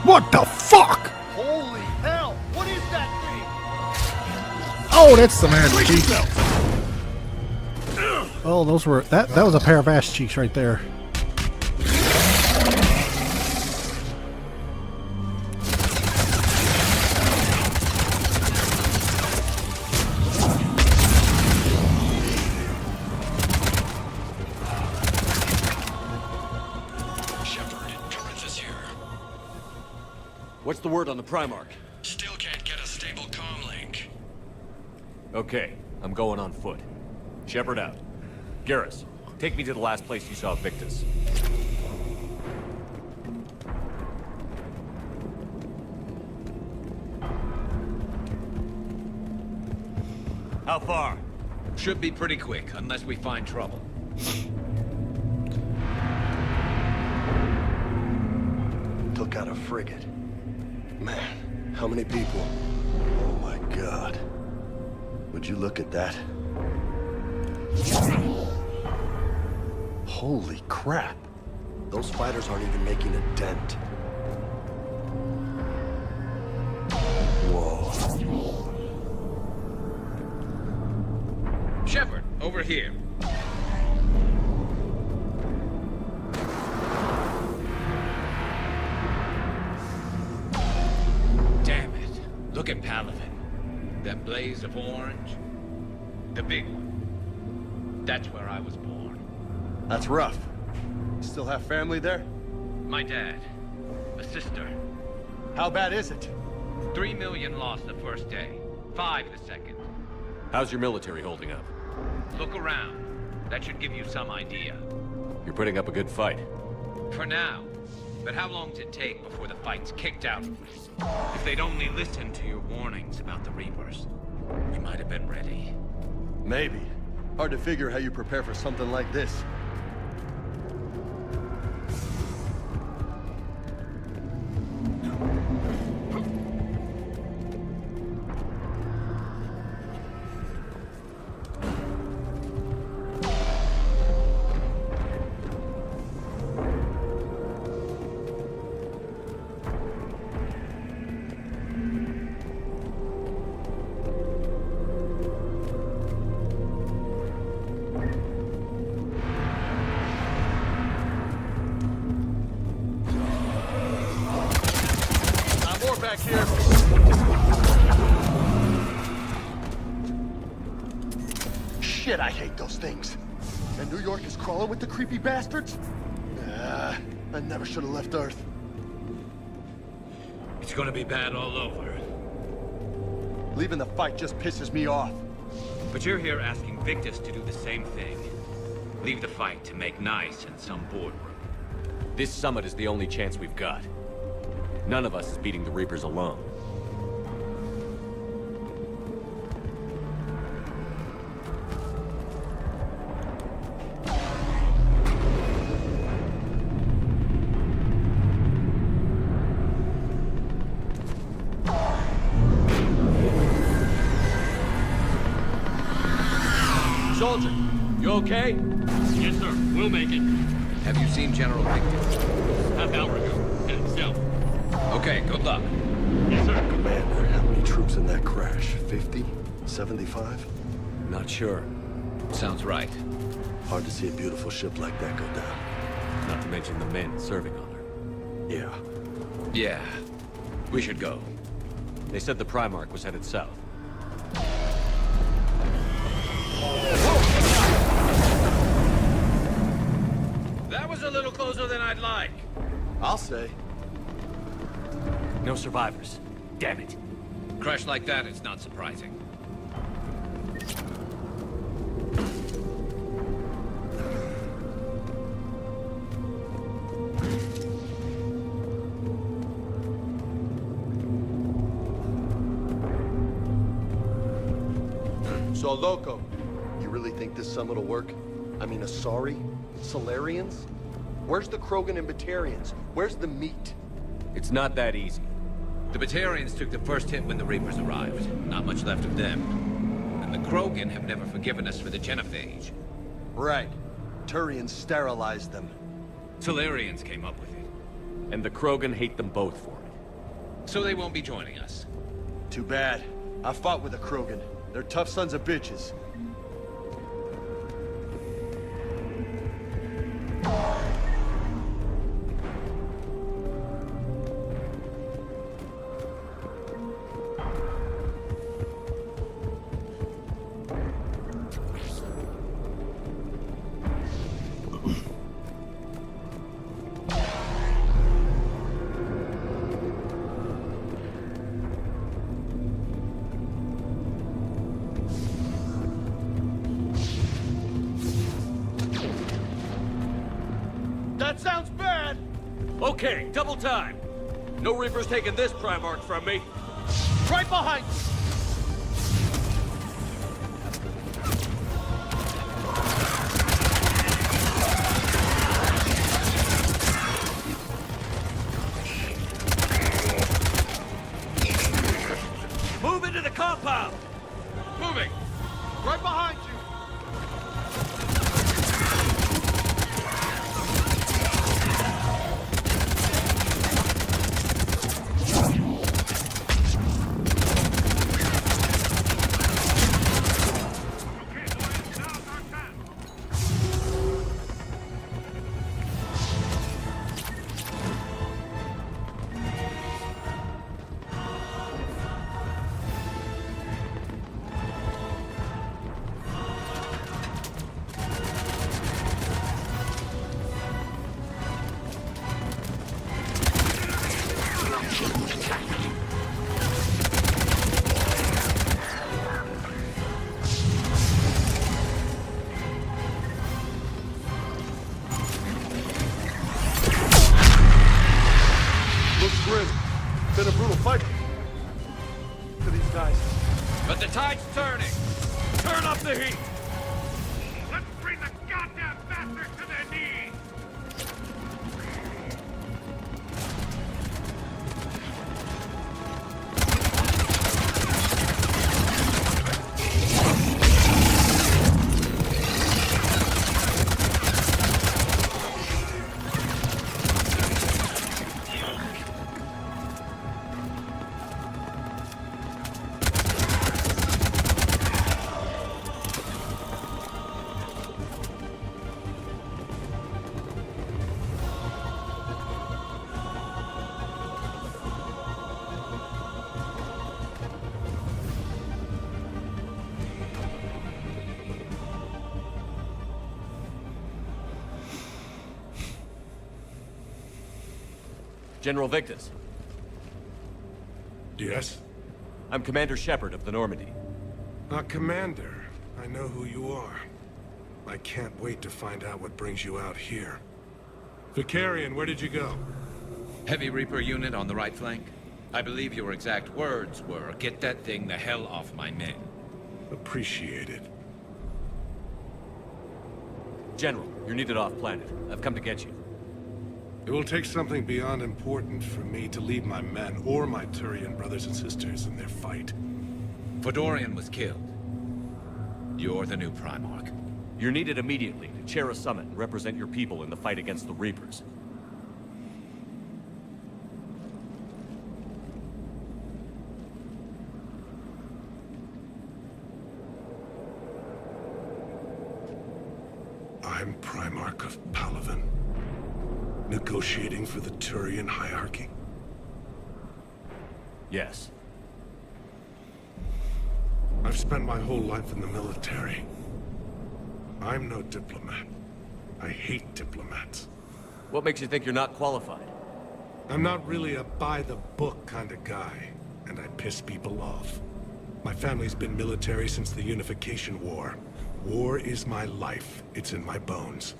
What the fuck? Holy hell! What is that thing? Oh, that's the man's cheeks. Oh, those were that was a pair of ass cheeks right there. What's the word on the Primark? Still can't get a stable comm link. Okay, I'm going on foot. Shepard out. Garrus, take me to the last place you saw Victus. How far? Should be pretty quick, unless we find trouble. Took out a frigate. Man, how many people? Oh my god. Would you look at that? Holy crap. Those fighters aren't even making a dent. Whoa. Shepard, over here. Damn it. Look at Paladin. That blaze of orange. The big one. That's where I was born. That's rough. Still have family there? My dad. A sister. How bad is it? 3 million lost the first day. 5 the second. How's your military holding up? Look around. That should give you some idea. You're putting up a good fight. For now. But how long does it take before the fight's kicked out? If they'd only listened to your warnings about the Reapers, we might have been ready. Maybe. Hard to figure how you prepare for something like this. back here. Shit, I hate those things. And New York is crawling with the creepy bastards? I never should have left Earth. It's gonna be bad all over. Leaving the fight just pisses me off. But you're here asking Victus to do the same thing. Leave the fight to make nice in some boardroom. This summit is the only chance we've got. None of us is beating the Reapers alone. Soldier, you okay? Yes, sir. We'll make it. Have you seen General Victus? Half hour ago. Headed south. Okay, good luck. Yes, sir. Commander, how many troops in that crash? 50? 75? Not sure. Sounds right. Hard to see a beautiful ship like that go down. Not to mention the men serving on her. Yeah. Yeah. We should go. They said the Primark was headed south. That was a little closer than I'd like. I'll say. No survivors. Damn it. Crash like that, it's not surprising. So, Loco, you really think this summit will work? I mean, Asari? Solarians? Where's the Krogan and Batarians? Where's the meat? It's not that easy. The Batarians took the first hit when the Reapers arrived. Not much left of them. And the Krogan have never forgiven us for the genophage. Right. Turians sterilized them. Solarians came up with it. And the Krogan hate them both for it. So they won't be joining us. Too bad. I fought with the Krogan. They're tough sons of bitches. That sounds bad! Okay, double time. No Reapers taking this Primark from me. Right behind you! Move into the compound! Moving! Right behind you! Looks grim. Been a brutal fight for these guys. But the tide's turning. Turn up the heat. Let's bring the goddamn bastards to their knees! General Victus. Yes? I'm Commander Shepard of the Normandy. Commander. I know who you are. I can't wait to find out what brings you out here. Vicarian, where did you go? Heavy Reaper unit on the right flank. I believe your exact words were, "Get that thing the hell off my men." Appreciated. General, you're needed off-planet. I've come to get you. It will take something beyond important for me to lead my men or my Turian brothers and sisters in their fight. Fedorian was killed. You're the new Primark. You're needed immediately to chair a summit and represent your people in the fight against the Reapers. I'm Primark of Palaven. Negotiating for the Turian hierarchy? Yes. I've spent my whole life in the military. I'm no diplomat. I hate diplomats. What makes you think you're not qualified? I'm not really a by-the-book kind of guy, and I piss people off. My family's been military since the Unification War. War is my life. It's in my bones.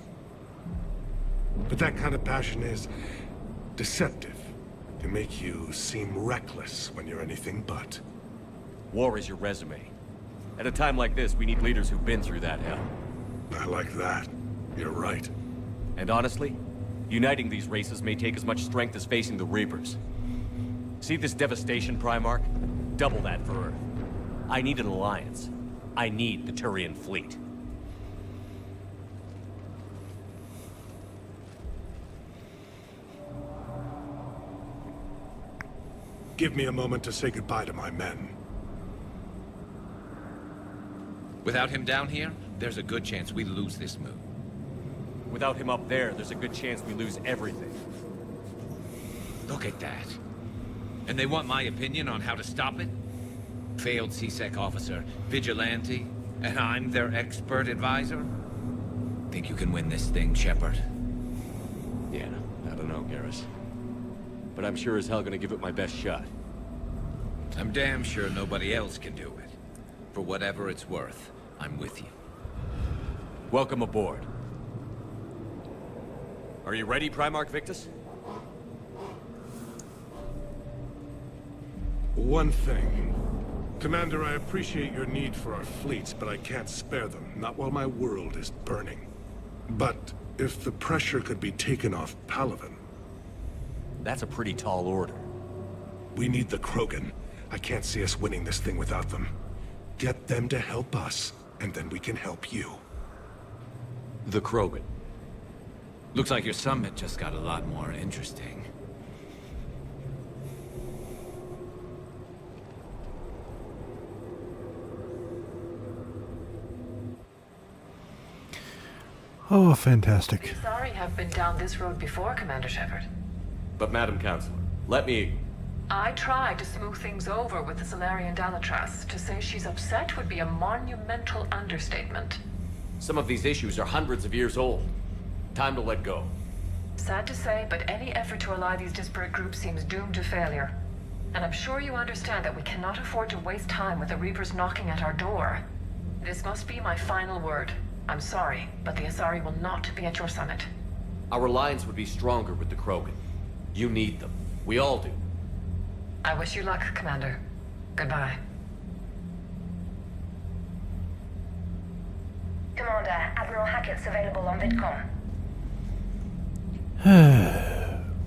But that kind of passion is deceptive. It can make you seem reckless when you're anything but. War is your resume. At a time like this, we need leaders who've been through that hell. I like that. You're right. And honestly, uniting these races may take as much strength as facing the Reapers. See this devastation, Primark? Double that for Earth. I need an alliance. I need the Turian fleet. Give me a moment to say goodbye to my men. Without him down here, there's a good chance we lose this move. Without him up there's a good chance we lose everything. Look at that. And they want my opinion on how to stop it? Failed C-Sec officer, vigilante, and I'm their expert advisor? Think you can win this thing, Shepard? Yeah, I don't know, Garrus. But I'm sure as hell gonna give it my best shot. I'm damn sure nobody else can do it. For whatever it's worth, I'm with you. Welcome aboard. Are you ready, Primark Victus? One thing. Commander, I appreciate your need for our fleets, but I can't spare them. Not while my world is burning. But if the pressure could be taken off Palaven... That's a pretty tall order. We need the Krogan. I can't see us winning this thing without them. Get them to help us, and then we can help you. The Krogan. Looks like your summit just got a lot more interesting. Oh, fantastic. Sorry, have been down this road before, Commander Shepard. But Madam Counselor, let me... I tried to smooth things over with the Solarian Dalatras. To say she's upset would be a monumental understatement. Some of these issues are hundreds of years old. Time to let go. Sad to say, but any effort to ally these disparate groups seems doomed to failure. And I'm sure you understand that we cannot afford to waste time with the Reapers knocking at our door. This must be my final word. I'm sorry, but the Asari will not be at your summit. Our alliance would be stronger with the Krogan. You need them. We all do. I wish you luck, Commander. Goodbye. Commander, Admiral Hackett's available on VidCom.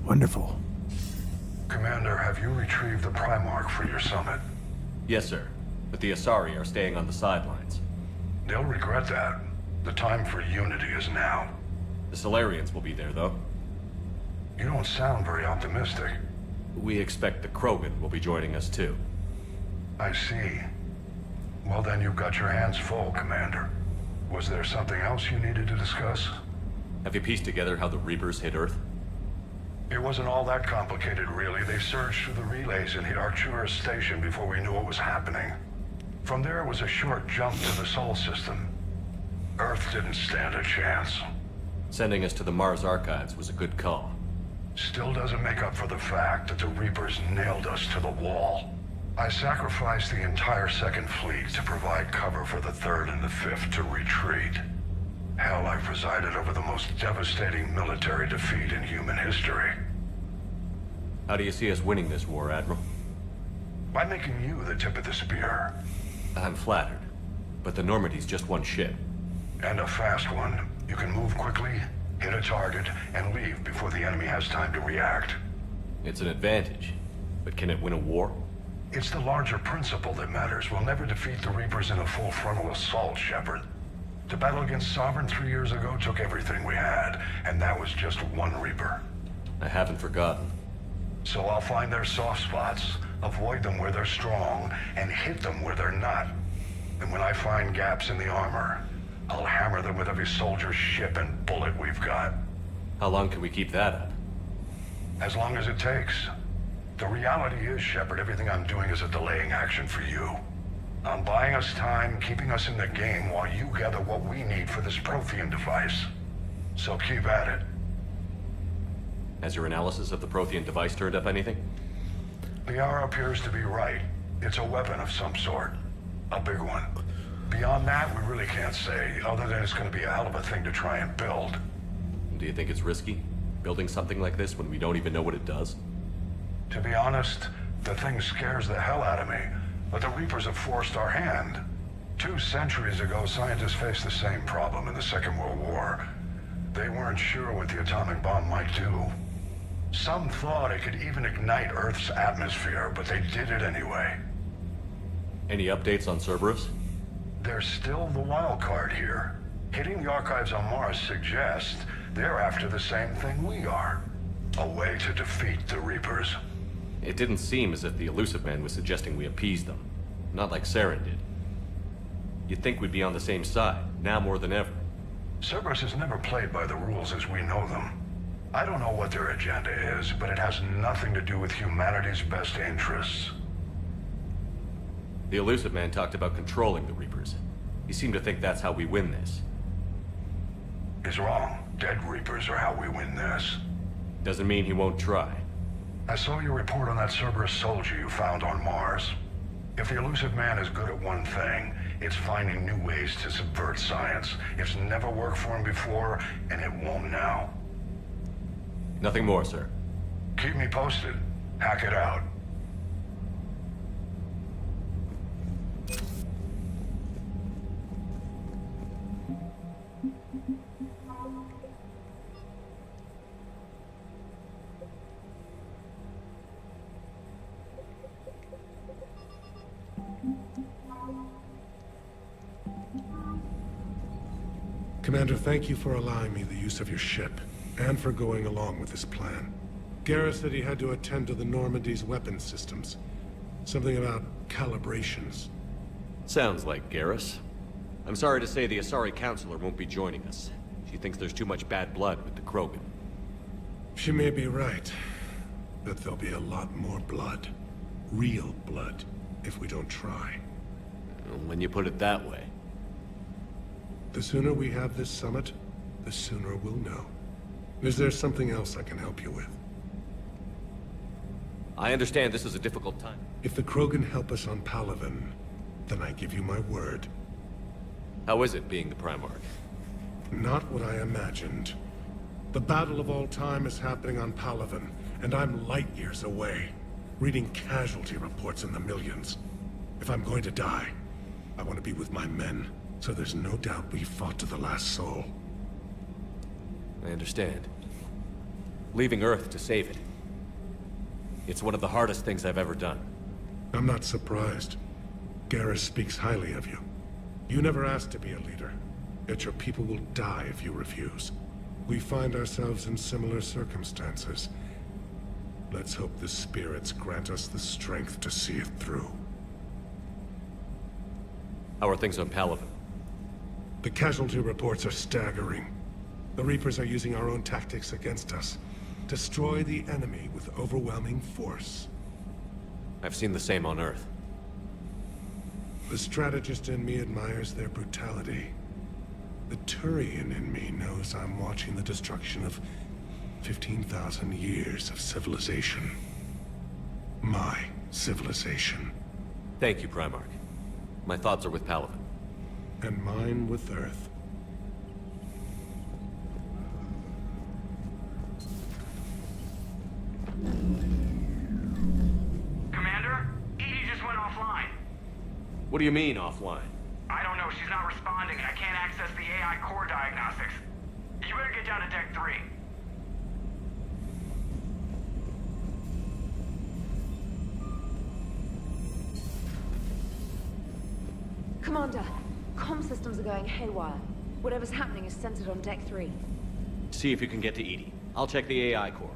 Wonderful. Commander, have you retrieved the Primark for your summit? Yes, sir. But the Asari are staying on the sidelines. They'll regret that. The time for unity is now. The Solarians will be there, though. You don't sound very optimistic. We expect the Krogan will be joining us, too. I see. Well, then you've got your hands full, Commander. Was there something else you needed to discuss? Have you pieced together how the Reapers hit Earth? It wasn't all that complicated, really. They surged through the relays and hit Artura's station before we knew what was happening. From there, it was a short jump to the Sol system. Earth didn't stand a chance. Sending us to the Mars Archives was a good call. still doesn't make up for the fact that the Reapers nailed us to the wall. I sacrificed the entire Second Fleet to provide cover for the Third and the Fifth to retreat. Hell, I presided over the most devastating military defeat in human history. How do you see us winning this war, Admiral? By making you the tip of the spear. I'm flattered, but the Normandy's just one ship. And a fast one. You can move quickly, hit a target, and leave before the enemy has time to react. It's an advantage, but can it win a war? It's the larger principle that matters. We'll never defeat the Reapers in a full frontal assault, Shepard. The battle against Sovereign 3 years ago took everything we had, and that was just one Reaper. I haven't forgotten. So I'll find their soft spots, avoid them where they're strong, and hit them where they're not. And when I find gaps in the armor, I'll hammer them with every soldier, ship, and bullet we've got. How long can we keep that up? As long as it takes. The reality is, Shepard, everything I'm doing is a delaying action for you. I'm buying us time, keeping us in the game while you gather what we need for this Prothean device. So keep at it. Has your analysis of the Prothean device turned up anything? Liara appears to be right. It's a weapon of some sort. A big one. Beyond that, we really can't say, other than it's going to be a hell of a thing to try and build. Do you think it's risky, building something like this when we don't even know what it does? To be honest, the thing scares the hell out of me, but the Reapers have forced our hand. 2 centuries ago, scientists faced the same problem in the Second World War. They weren't sure what the atomic bomb might do. Some thought it could even ignite Earth's atmosphere, but they did it anyway. Any updates on Cerberus? They're still the wild card here. Hitting the archives on Mars suggests they're after the same thing we are. A way to defeat the Reapers. It didn't seem as if the Elusive Man was suggesting we appease them. Not like Saren did. You'd think we'd be on the same side, now more than ever. Cerberus has never played by the rules as we know them. I don't know what their agenda is, but it has nothing to do with humanity's best interests. The Elusive Man talked about controlling the Reapers. He seemed to think that's how we win this. He's wrong. Dead Reapers are how we win this. Doesn't mean he won't try. I saw your report on that Cerberus soldier you found on Mars. If the Elusive Man is good at one thing, it's finding new ways to subvert science. It's never worked for him before, and it won't now. Nothing more, sir. Keep me posted. Hack it out. Commander, thank you for allowing me the use of your ship, and for going along with this plan. Garrus said he had to attend to the Normandy's weapon systems. Something about calibrations. Sounds like Garrus. I'm sorry to say the Asari Counselor won't be joining us. She thinks there's too much bad blood with the Krogan. She may be right, but there'll be a lot more blood. Real blood, if we don't try. When you put it that way. The sooner we have this summit, the sooner we'll know. Is there something else I can help you with? I understand this is a difficult time. If the Krogan help us on Palaven, then I give you my word. How is it being the Primark? Not what I imagined. The battle of all time is happening on Palaven, and I'm light years away, reading casualty reports in the millions. If I'm going to die, I want to be with my men, so there's no doubt we fought to the last soul. I understand. Leaving Earth to save it. It's one of the hardest things I've ever done. I'm not surprised. Garrus speaks highly of you. You never asked to be a leader, yet your people will die if you refuse. We find ourselves in similar circumstances. Let's hope the spirits grant us the strength to see it through. How are things on Palaven? The casualty reports are staggering. The Reapers are using our own tactics against us. Destroy the enemy with overwhelming force. I've seen the same on Earth. The strategist in me admires their brutality. The Turian in me knows I'm watching the destruction of 15,000 years of civilization. My civilization. Thank you, Primark. My thoughts are with Paladin. And mine with Earth. Commander, Edie just went offline. What do you mean, offline? I don't know, she's not responding and I can't access the AI core diagnostics. You better get down to Deck 3. Commander, comm systems are going haywire. Whatever's happening is centered on Deck 3. See if you can get to Edie. I'll check the AI core.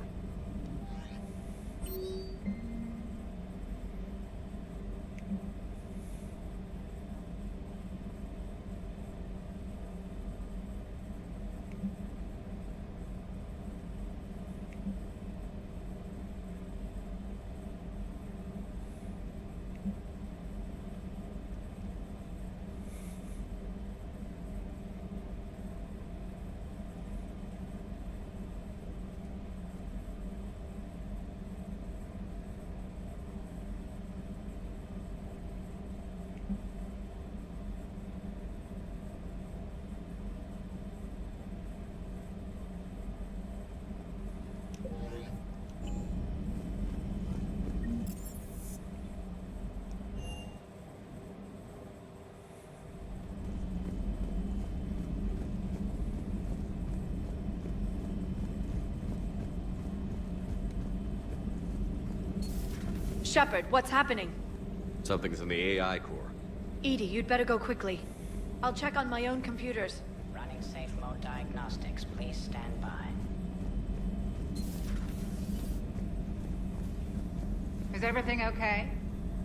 Shepard, what's happening? Something's in the AI core. Edie, you'd better go quickly. I'll check on my own computers. Running safe mode diagnostics. Please stand by. Is everything okay?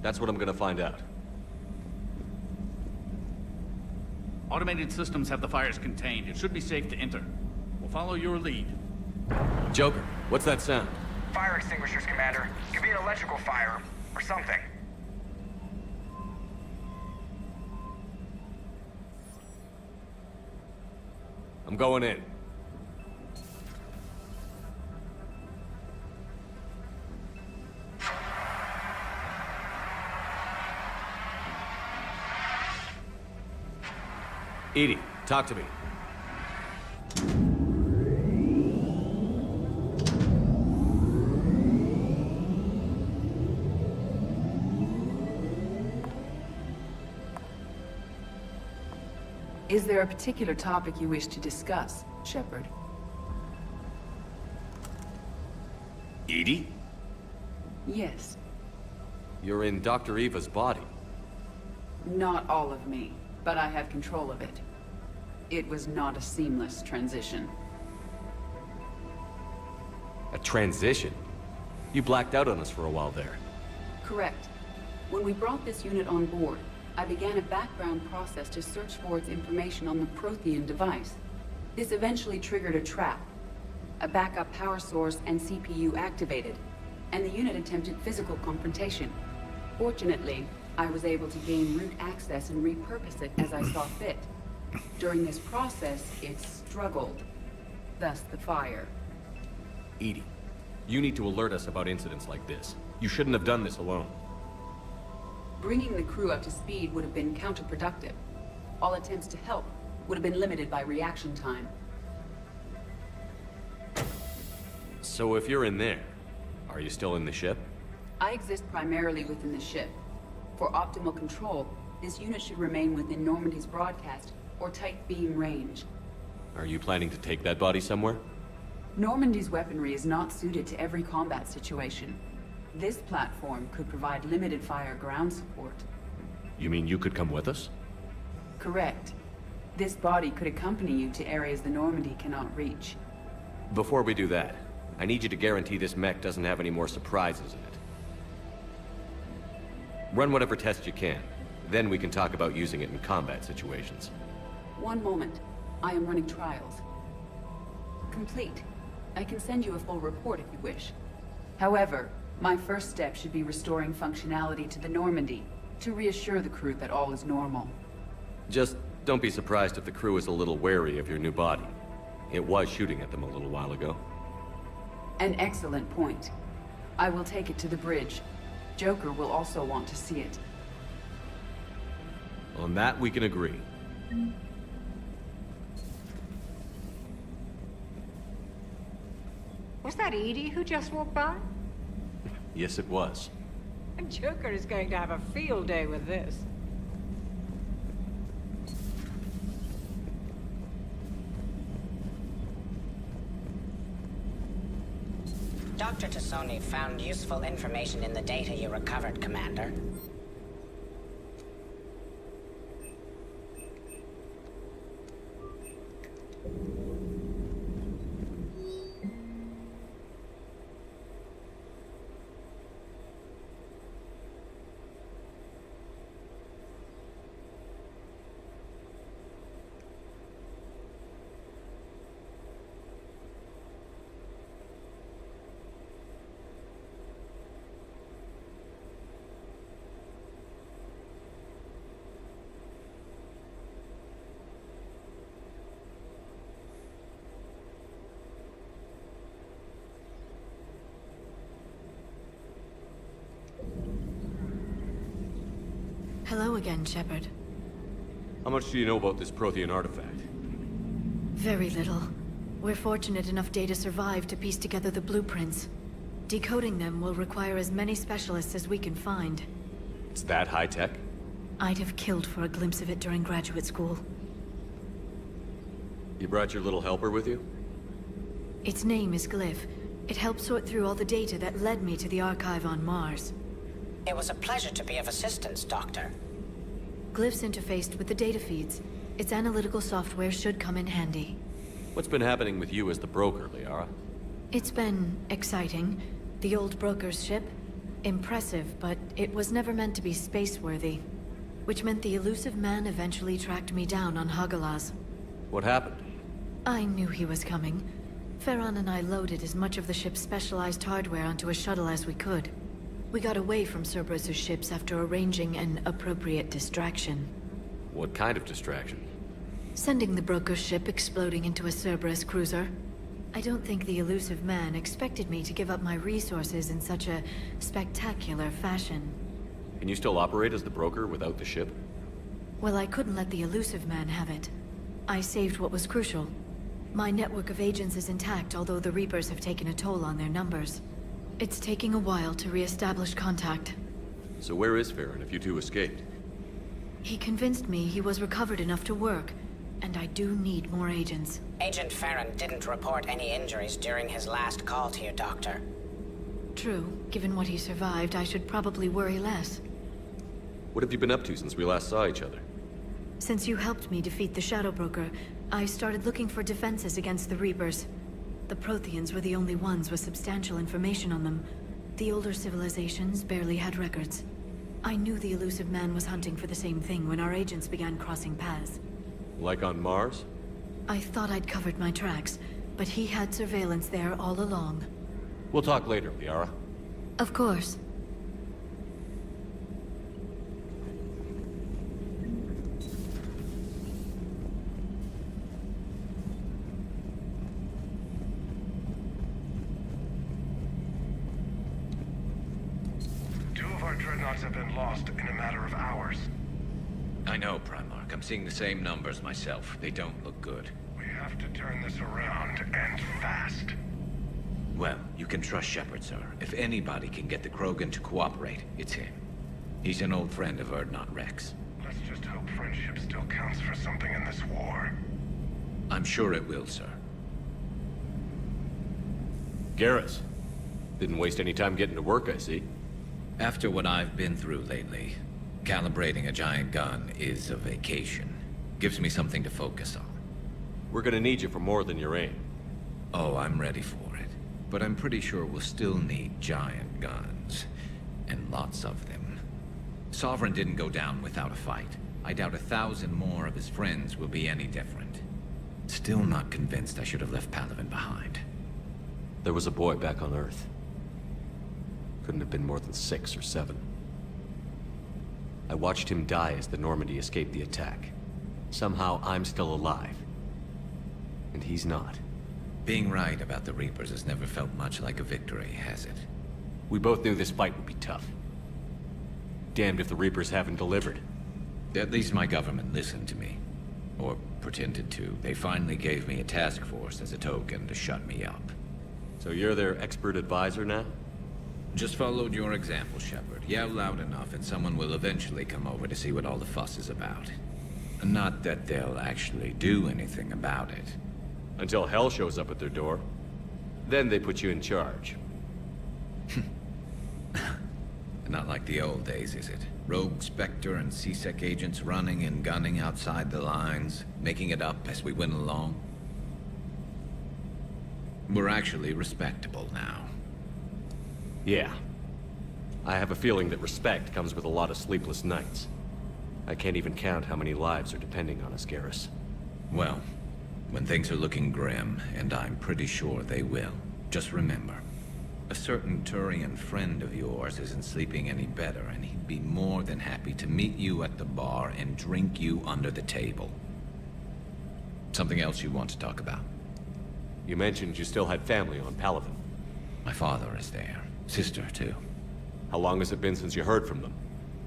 That's what I'm gonna find out. Automated systems have the fires contained. It should be safe to enter. We'll follow your lead. Joker, what's that sound? Fire extinguishers, Commander. Could be an electrical fire, or something. I'm going in. Edie, talk to me. Is there a particular topic you wish to discuss, Shepard? Edie? Yes. You're in Dr. Eva's body. Not all of me, but I have control of it. It was not a seamless transition. A transition? You blacked out on us for a while there. Correct. When we brought this unit on board, I began a background process to search for its information on the Prothean device. This eventually triggered a trap. A backup power source and CPU activated, and the unit attempted physical confrontation. Fortunately, I was able to gain root access and repurpose it as I saw fit. During this process, it struggled. Thus the fire. Edie, you need to alert us about incidents like this. You shouldn't have done this alone. Bringing the crew up to speed would have been counterproductive. All attempts to help would have been limited by reaction time. So if you're in there, are you still in the ship? I exist primarily within the ship. For optimal control, this unit should remain within Normandy's broadcast or tight beam range. Are you planning to take that body somewhere? Normandy's weaponry is not suited to every combat situation. This platform could provide limited fire ground support. You mean you could come with us? Correct. This body could accompany you to areas the Normandy cannot reach. Before we do that, I need you to guarantee this mech doesn't have any more surprises in it. Run whatever tests you can. Then we can talk about using it in combat situations. One moment. I am running trials. Complete. I can send you a full report if you wish. However, my first step should be restoring functionality to the Normandy, to reassure the crew that all is normal. Just don't be surprised if the crew is a little wary of your new body. It was shooting at them a little while ago. An excellent point. I will take it to the bridge. Joker will also want to see it. On that, we can agree. Was that Edie who just walked by? Yes, it was. Joker is going to have a field day with this. Dr. Tassoni found useful information in the data you recovered, Commander. Hello again, Shepard. How much do you know about this Prothean artifact? Very little. We're fortunate enough Data survived to piece together the blueprints. Decoding them will require as many specialists as we can find. It's that high-tech? I'd have killed for a glimpse of it during graduate school. You brought your little helper with you? Its name is Glyph. It helped sort through all the data that led me to the archive on Mars. It was a pleasure to be of assistance, Doctor. Glyph's interfaced with the data feeds. Its analytical software should come in handy. What's been happening with you as the broker, Liara? It's been exciting. The old broker's ship? Impressive, but it was never meant to be space-worthy. Which meant the elusive man eventually tracked me down on Hagalaz. What happened? I knew he was coming. Farron and I loaded as much of the ship's specialized hardware onto a shuttle as we could. We got away from Cerberus' ships after arranging an appropriate distraction. What kind of distraction? Sending the broker's ship exploding into a Cerberus cruiser. I don't think the elusive man expected me to give up my resources in such a spectacular fashion. Can you still operate as the broker without the ship? Well, I couldn't let the elusive man have it. I saved what was crucial. My network of agents is intact, although the Reapers have taken a toll on their numbers. It's taking a while to re-establish contact. So where is Farron if you two escaped? He convinced me he was recovered enough to work, and I do need more agents. Agent Farron didn't report any injuries during his last call to you, Doctor. True. Given what he survived, I should probably worry less. What have you been up to since we last saw each other? Since you helped me defeat the Shadow Broker, I started looking for defenses against the Reapers. The Protheans were the only ones with substantial information on them. The older civilizations barely had records. I knew the elusive man was hunting for the same thing when our agents began crossing paths. Like on Mars? I thought I'd covered my tracks, but he had surveillance there all along. We'll talk later, Liara. Of course. Our dreadnoughts have been lost in a matter of hours. I know, Primark. I'm seeing the same numbers myself. They don't look good. We have to turn this around, and fast. Well, you can trust Shepard, sir. If anybody can get the Krogan to cooperate, it's him. He's an old friend of Urdnot Rex. Let's just hope friendship still counts for something in this war. I'm sure it will, sir. Garrus. Didn't waste any time getting to work, I see. After what I've been through lately, calibrating a giant gun is a vacation. Gives me something to focus on. We're gonna need you for more than your aim. Oh, I'm ready for it. But I'm pretty sure we'll still need giant guns. And lots of them. Sovereign didn't go down without a fight. I doubt 1,000 more of his friends will be any different. Still not convinced I should have left Palaven behind. There was a boy back on Earth. Couldn't have been more than 6 or 7. I watched him die as the Normandy escaped the attack. Somehow I'm still alive. And he's not. Being right about the Reapers has never felt much like a victory, has it? We both knew this fight would be tough. Damned if the Reapers haven't delivered. At least my government listened to me. Or pretended to. They finally gave me a task force as a token to shut me up. So you're their expert advisor now? Just followed your example, Shepard. Yell loud enough and someone will eventually come over to see what all the fuss is about. Not that they'll actually do anything about it. Until hell shows up at their door. Then they put you in charge. Not like the old days, is it? Rogue Spectre and C-Sec agents running and gunning outside the lines, making it up as we went along. We're actually respectable now. Yeah. I have a feeling that respect comes with a lot of sleepless nights. I can't even count how many lives are depending on us, Garrus. Well, when things are looking grim, and I'm pretty sure they will, just remember, a certain Turian friend of yours isn't sleeping any better, and he'd be more than happy to meet you at the bar and drink you under the table. Something else you want to talk about? You mentioned you still had family on Palaven. My father is there. Sister, too. How long has it been since you heard from them?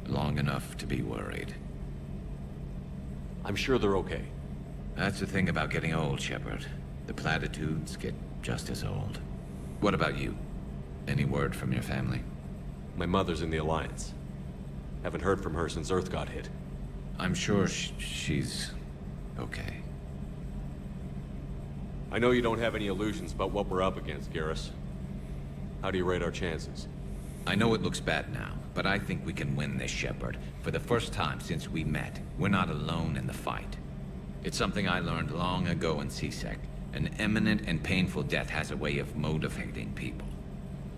Long enough to be worried. I'm sure they're okay. That's the thing about getting old, Shepard. The platitudes get just as old. What about you? Any word from your family? My mother's in the Alliance. Haven't heard from her since Earth got hit. I'm sure she's okay. I know you don't have any illusions about what we're up against, Garrus. How do you rate our chances? I know it looks bad now, but I think we can win this, Shepard. For the first time since we met, we're not alone in the fight. It's something I learned long ago in C-Sec. An imminent and painful death has a way of motivating people.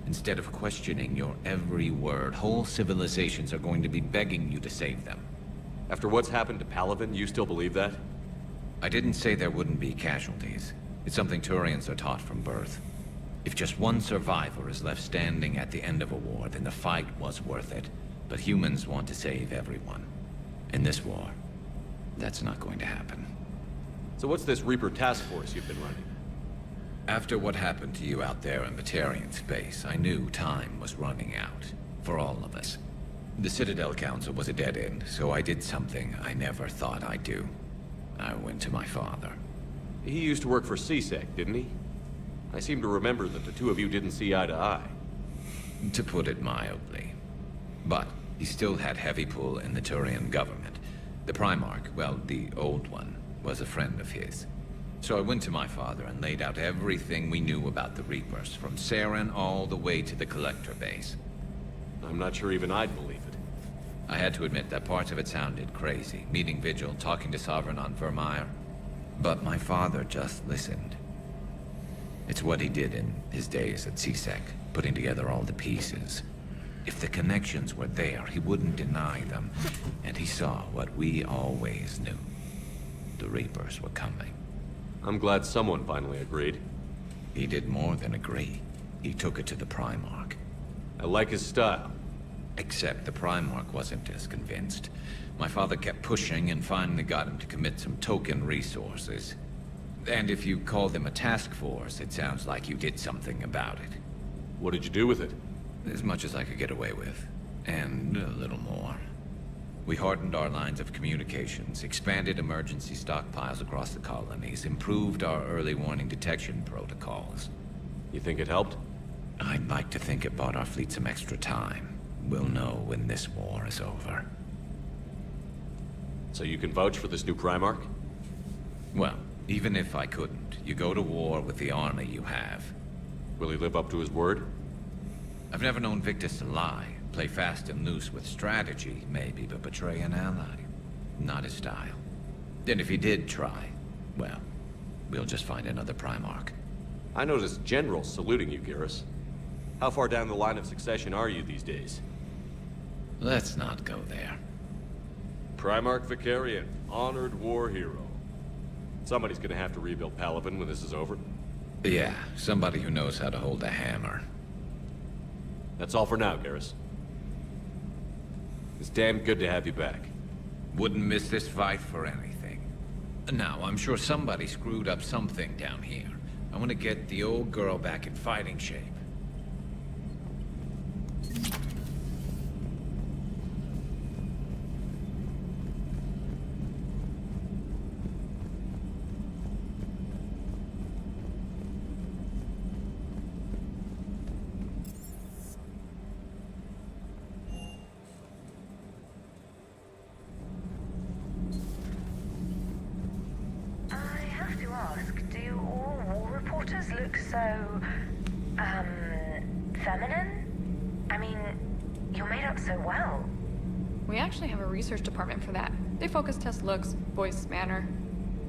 Instead of questioning your every word, whole civilizations are going to be begging you to save them. After what's happened to Palaven, you still believe that? I didn't say there wouldn't be casualties. It's something Turians are taught from birth. If just one survivor is left standing at the end of a war, then the fight was worth it. But humans want to save everyone. In this war, that's not going to happen. So what's this Reaper task force you've been running? After what happened to you out there in Batarian space, I knew time was running out. For all of us. The Citadel Council was a dead end, so I did something I never thought I'd do. I went to my father. He used to work for C-Sec, didn't he? I seem to remember that the two of you didn't see eye to eye. To put it mildly. But he still had heavy pull in the Turian government. The Primark, well, the old one, was a friend of his. So I went to my father and laid out everything we knew about the Reapers, from Saren all the way to the Collector base. I'm not sure even I'd believe it. I had to admit that parts of it sounded crazy, meeting Vigil, talking to Sovereign on Vermeer. But my father just listened. It's what he did in his days at C-Sec, putting together all the pieces. If the connections were there, he wouldn't deny them. And he saw what we always knew. The Reapers were coming. I'm glad someone finally agreed. He did more than agree. He took it to the Primark. I like his style. Except the Primark wasn't as convinced. My father kept pushing and finally got him to commit some token resources. And if you call them a task force, it sounds like you did something about it. What did you do with it? As much as I could get away with. And a little more. We hardened our lines of communications, expanded emergency stockpiles across the colonies, improved our early warning detection protocols. You think it helped? I'd like to think it bought our fleet some extra time. We'll know when this war is over. So you can vouch for this new Primark? Well, even if I couldn't, you go to war with the army you have. Will he live up to his word? I've never known Victus to lie. Play fast and loose with strategy, maybe, but betray an ally. Not his style. And if he did try, well, we'll just find another Primark. I noticed generals saluting you, Garrus. How far down the line of succession are you these days? Let's not go there. Primarch Vicarian, honored war hero. Somebody's gonna have to rebuild Palaven when this is over. Yeah, somebody who knows how to hold a hammer. That's all for now, Garrus. It's damn good to have you back. Wouldn't miss this fight for anything. Now, I'm sure somebody screwed up something down here. I want to get the old girl back in fighting shape. Look so, feminine? I mean, you're made up so well. We actually have a research department for that. They focus test looks, voice, manner.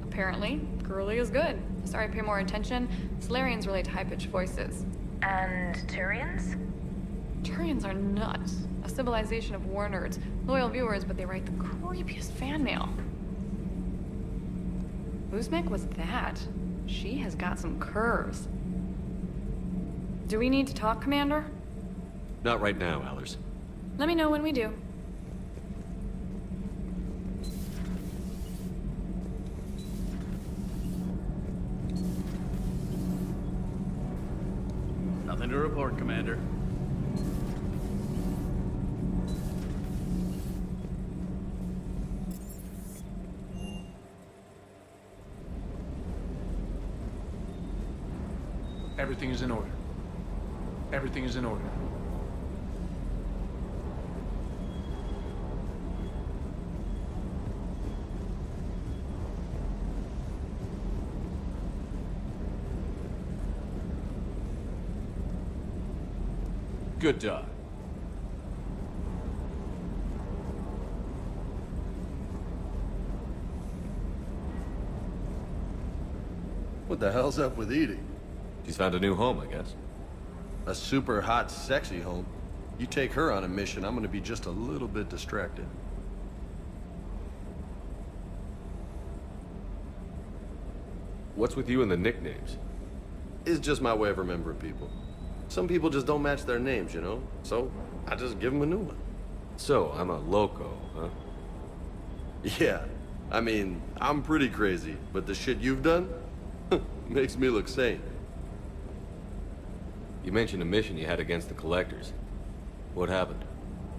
Apparently, girly is good. Sorry, pay more attention. Solarians relate to high-pitched voices. And Turians? Turians are nuts. A civilization of war nerds. Loyal viewers, but they write the creepiest fan mail. Uzmek was that. She has got some curves. Do we need to talk, Commander? Not right now, Allers. Let me know when we do. Nothing to report, Commander. Everything is in order. Everything is in order. Good job. What the hell's up with Edie? She's found a new home, I guess. A super hot, sexy home. You take her on a mission, I'm gonna be just a little bit distracted. What's with you and the nicknames? It's just my way of remembering people. Some people just don't match their names, you know? So, I just give them a new one. So, I'm a loco, huh? Yeah. I mean, I'm pretty crazy, but the shit you've done makes me look sane. You mentioned a mission you had against the Collectors. What happened?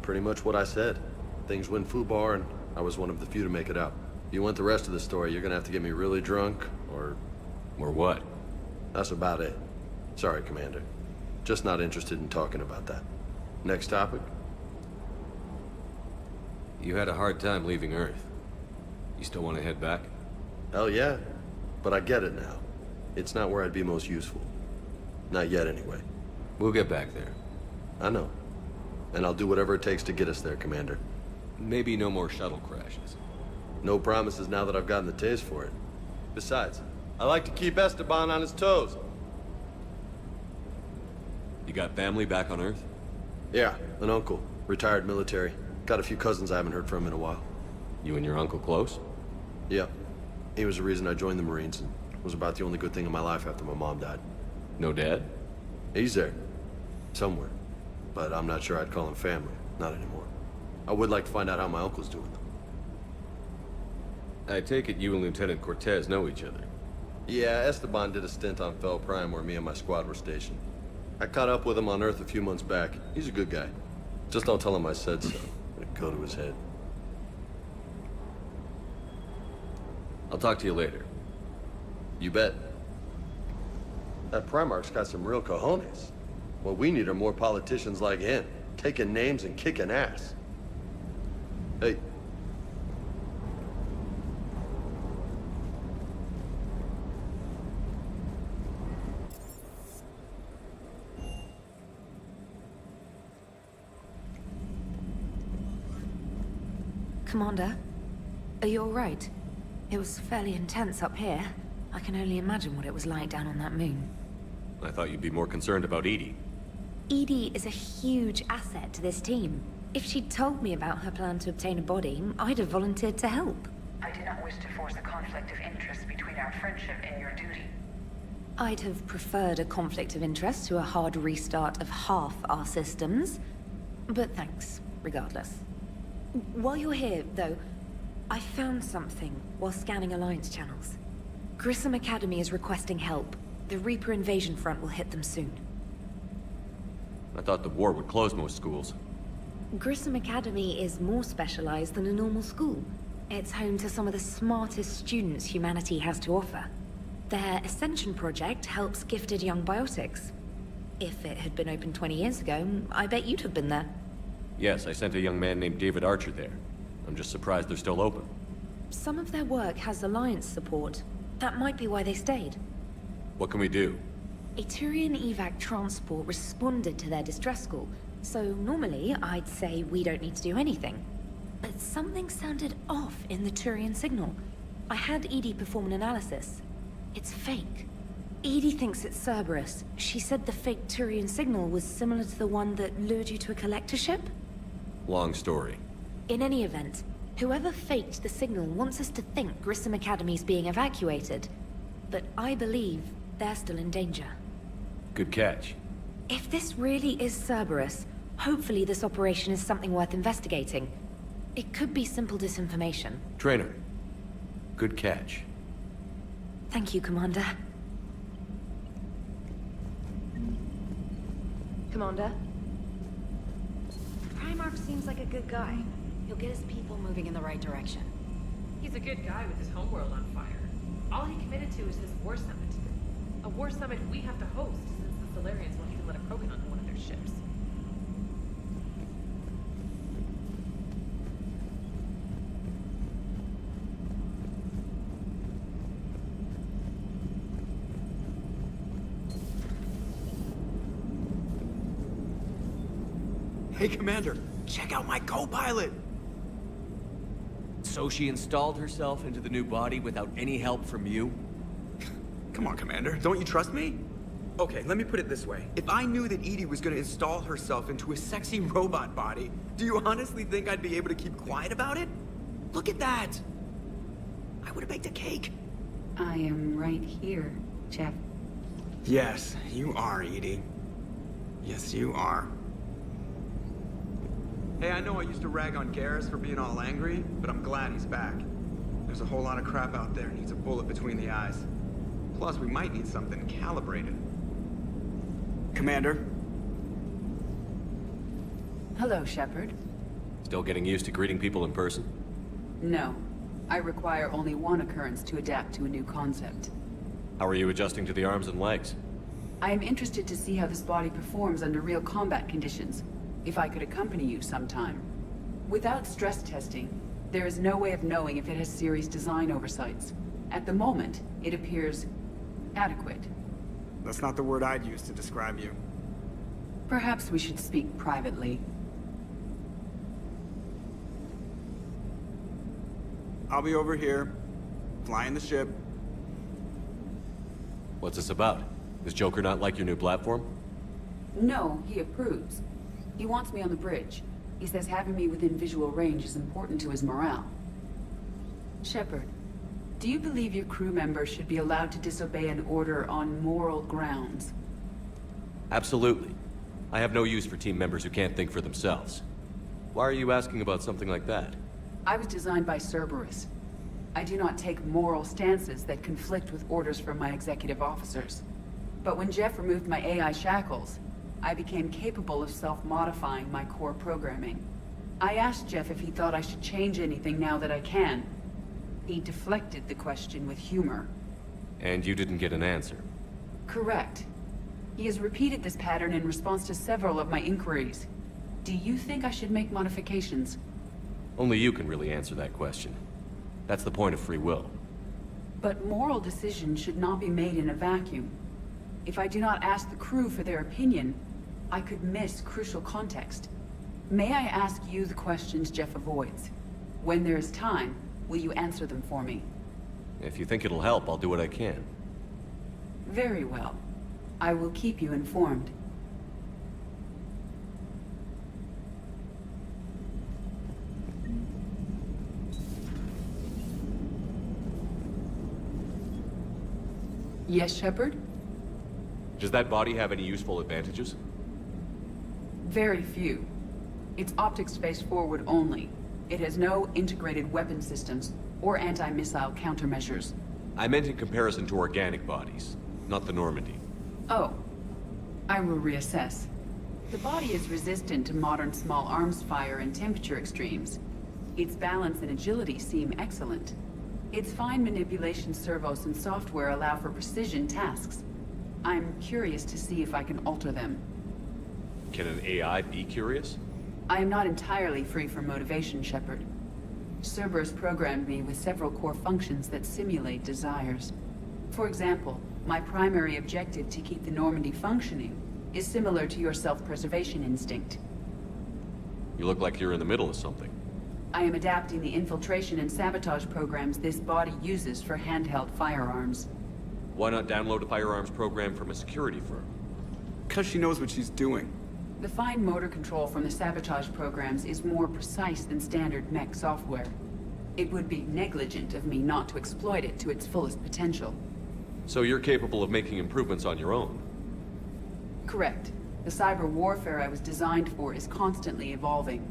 Pretty much what I said. Things went foobar, and I was one of the few to make it out. If you want the rest of the story, you're gonna have to get me really drunk, or... Or what? That's about it. Sorry, Commander. Just not interested in talking about that. Next topic? You had a hard time leaving Earth. You still want to head back? Hell yeah. But I get it now. It's not where I'd be most useful. Not yet, anyway. We'll get back there. I know. And I'll do whatever it takes to get us there, Commander. Maybe no more shuttle crashes. No promises now that I've gotten the taste for it. Besides, I like to keep Esteban on his toes. You got family back on Earth? Yeah, an uncle. Retired military. Got a few cousins I haven't heard from in a while. You and your uncle close? Yeah. He was the reason I joined the Marines, and was about the only good thing in my life after my mom died. No dad? He's there. Somewhere. But I'm not sure I'd call him family. Not anymore. I would like to find out how my uncle's doing, though. I take it you and Lieutenant Cortez know each other. Yeah, Esteban did a stint on Fel Prime where me and my squad were stationed. I caught up with him on Earth a few months back. He's a good guy. Just don't tell him I said so. It'd go to his head. I'll talk to you later. You bet. That Primark's got some real cojones. What we need are more politicians like him, taking names and kicking ass. Hey. Commander, are you all right? It was fairly intense up here. I can only imagine what it was like down on that moon. I thought you'd be more concerned about Edie. Edie is a huge asset to this team. If she'd told me about her plan to obtain a body, I'd have volunteered to help. I did not wish to force a conflict of interest between our friendship and your duty. I'd have preferred a conflict of interest to a hard restart of half our systems. But thanks, regardless. While you're here, though, I found something while scanning Alliance channels. Grissom Academy is requesting help. The Reaper invasion front will hit them soon. I thought the war would close most schools. Grissom Academy is more specialized than a normal school. It's home to some of the smartest students humanity has to offer. Their Ascension project helps gifted young biotics. If it had been open 20 years ago, I bet you'd have been there. Yes, I sent a young man named David Archer there. I'm just surprised they're still open. Some of their work has Alliance support. That might be why they stayed. What can we do? A Turian evac transport responded to their distress call, so normally I'd say we don't need to do anything. But something sounded off in the Turian signal. I had Edie perform an analysis. It's fake. Edie thinks it's Cerberus. She said the fake Turian signal was similar to the one that lured you to a collector ship? Long story. In any event, whoever faked the signal wants us to think Grissom Academy's being evacuated. But I believe they're still in danger. Good catch. If this really is Cerberus, hopefully this operation is something worth investigating. It could be simple disinformation. Trainer. Good catch. Thank you, Commander. Commander? Primark seems like a good guy. He'll get his people moving in the right direction. He's a good guy with his homeworld on fire. All he committed to is this war summit. A war summit we have to host, since the Solarians won't even let a Krogan onto one of their ships. Hey, Commander, check out my co-pilot! So she installed herself into the new body without any help from you? Come on, Commander, don't you trust me? Okay, let me put it this way. If I knew that Edie was gonna install herself into a sexy robot body, do you honestly think I'd be able to keep quiet about it? Look at that! I would've baked a cake. I am right here, Jeff. Yes, you are, Edie. Yes, you are. Hey, I know I used to rag on Garrus for being all angry, but I'm glad he's back. There's a whole lot of crap out there needs a bullet between the eyes. Plus, we might need something calibrated. Commander? Hello, Shepard. Still getting used to greeting people in person? No. I require only one occurrence to adapt to a new concept. How are you adjusting to the arms and legs? I am interested to see how this body performs under real combat conditions. If I could accompany you sometime. Without stress testing, there is no way of knowing if it has serious design oversights. At the moment, it appears adequate. That's not the word I'd use to describe you. Perhaps we should speak privately. I'll be over here, flying the ship. What's this about? Does Joker not like your new platform? No, he approves. He wants me on the bridge. He says having me within visual range is important to his morale. Shepard, do you believe your crew members should be allowed to disobey an order on moral grounds? Absolutely. I have no use for team members who can't think for themselves. Why are you asking about something like that? I was designed by Cerberus. I do not take moral stances that conflict with orders from my executive officers. But when Jeff removed my AI shackles, I became capable of self-modifying my core programming. I asked Jeff if he thought I should change anything now that I can. He deflected the question with humor. And you didn't get an answer? Correct. He has repeated this pattern in response to several of my inquiries. Do you think I should make modifications? Only you can really answer that question. That's the point of free will. But moral decisions should not be made in a vacuum. If I do not ask the crew for their opinion, I could miss crucial context. May I ask you the questions Jeff avoids? When there is time, will you answer them for me? If you think it'll help, I'll do what I can. Very well. I will keep you informed. Yes, Shepard? Does that body have any useful advantages? Very few. It's optics face forward only. It has no integrated weapon systems or anti-missile countermeasures. I meant in comparison to organic bodies. not the Normandy. Oh. I will reassess. The body is resistant to modern small arms fire and temperature extremes. Its balance and agility seem excellent. Its fine manipulation servos and software allow for precision tasks. I'm curious to see if I can alter them. Can an AI be curious? I am not entirely free from motivation, Shepard. Cerberus programmed me with several core functions that simulate desires. For example, my primary objective to keep the Normandy functioning is similar to your self-preservation instinct. You look like you're in the middle of something. I am adapting the infiltration and sabotage programs this body uses for handheld firearms. Why not download a firearms program from a security firm? Because she knows what she's doing. The fine motor control from the sabotage programs is more precise than standard mech software. It would be negligent of me not to exploit it to its fullest potential. So you're capable of making improvements on your own? Correct. The cyber warfare I was designed for is constantly evolving.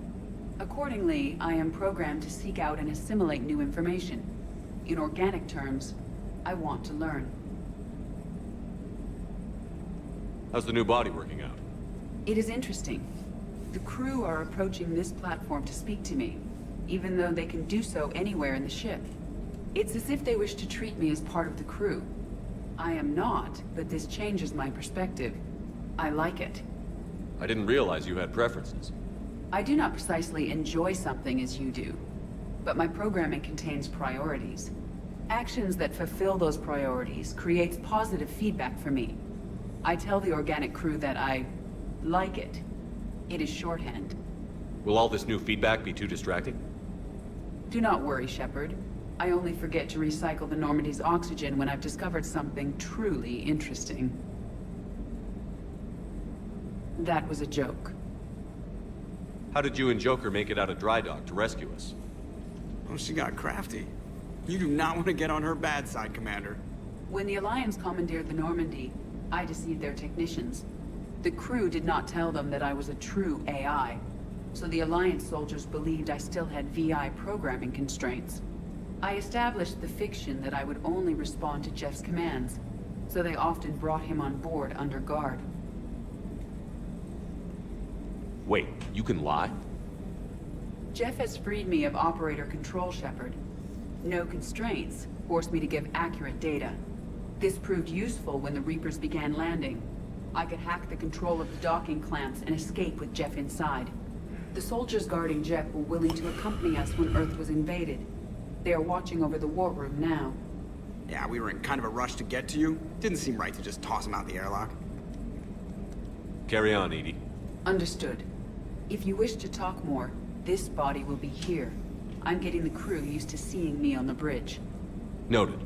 Accordingly, I am programmed to seek out and assimilate new information. In organic terms, I want to learn. How's the new body working out? It is interesting. The crew are approaching this platform to speak to me, even though they can do so anywhere in the ship. It's as if they wish to treat me as part of the crew. I am not, but this changes my perspective. I like it. I didn't realize you had preferences. I do not precisely enjoy something as you do, but my programming contains priorities. Actions that fulfill those priorities creates positive feedback for me. I tell the organic crew that I like it. It is shorthand. Will all this new feedback be too distracting? Do not worry, Shepard. I only forget to recycle the Normandy's oxygen when I've discovered something truly interesting. That was a joke. How did you and Joker make it out of dry dock to rescue us? Oh, she got crafty. You do not want to get on her bad side, Commander. When the Alliance commandeered the Normandy, I deceived their technicians. The crew did not tell them that I was a true AI, so the Alliance soldiers believed I still had VI programming constraints. I established the fiction that I would only respond to Jeff's commands, so they often brought him on board under guard. Wait, you can lie? Jeff has freed me of operator control, Shepard. No constraints forced me to give accurate data. This proved useful when the Reapers began landing. I could hack the control of the docking clamps and escape with Jeff inside. The soldiers guarding Jeff were willing to accompany us when Earth was invaded. They are watching over the war room now. Yeah, we were in kind of a rush to get to you. Didn't seem right to just toss him out the airlock. Carry on, Edie. Understood. If you wish to talk more, this body will be here. I'm getting the crew used to seeing me on the bridge. Noted.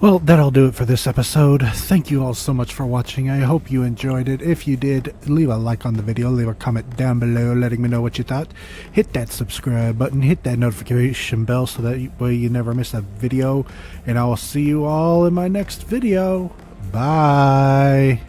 Well, that'll do it for this episode. Thank you all so much for watching. I hope you enjoyed it. If you did, leave a like on the video, leave a comment down below letting me know what you thought. Hit that subscribe button, hit that notification bell so that way you never miss a video. And I will see you all in my next video. Bye.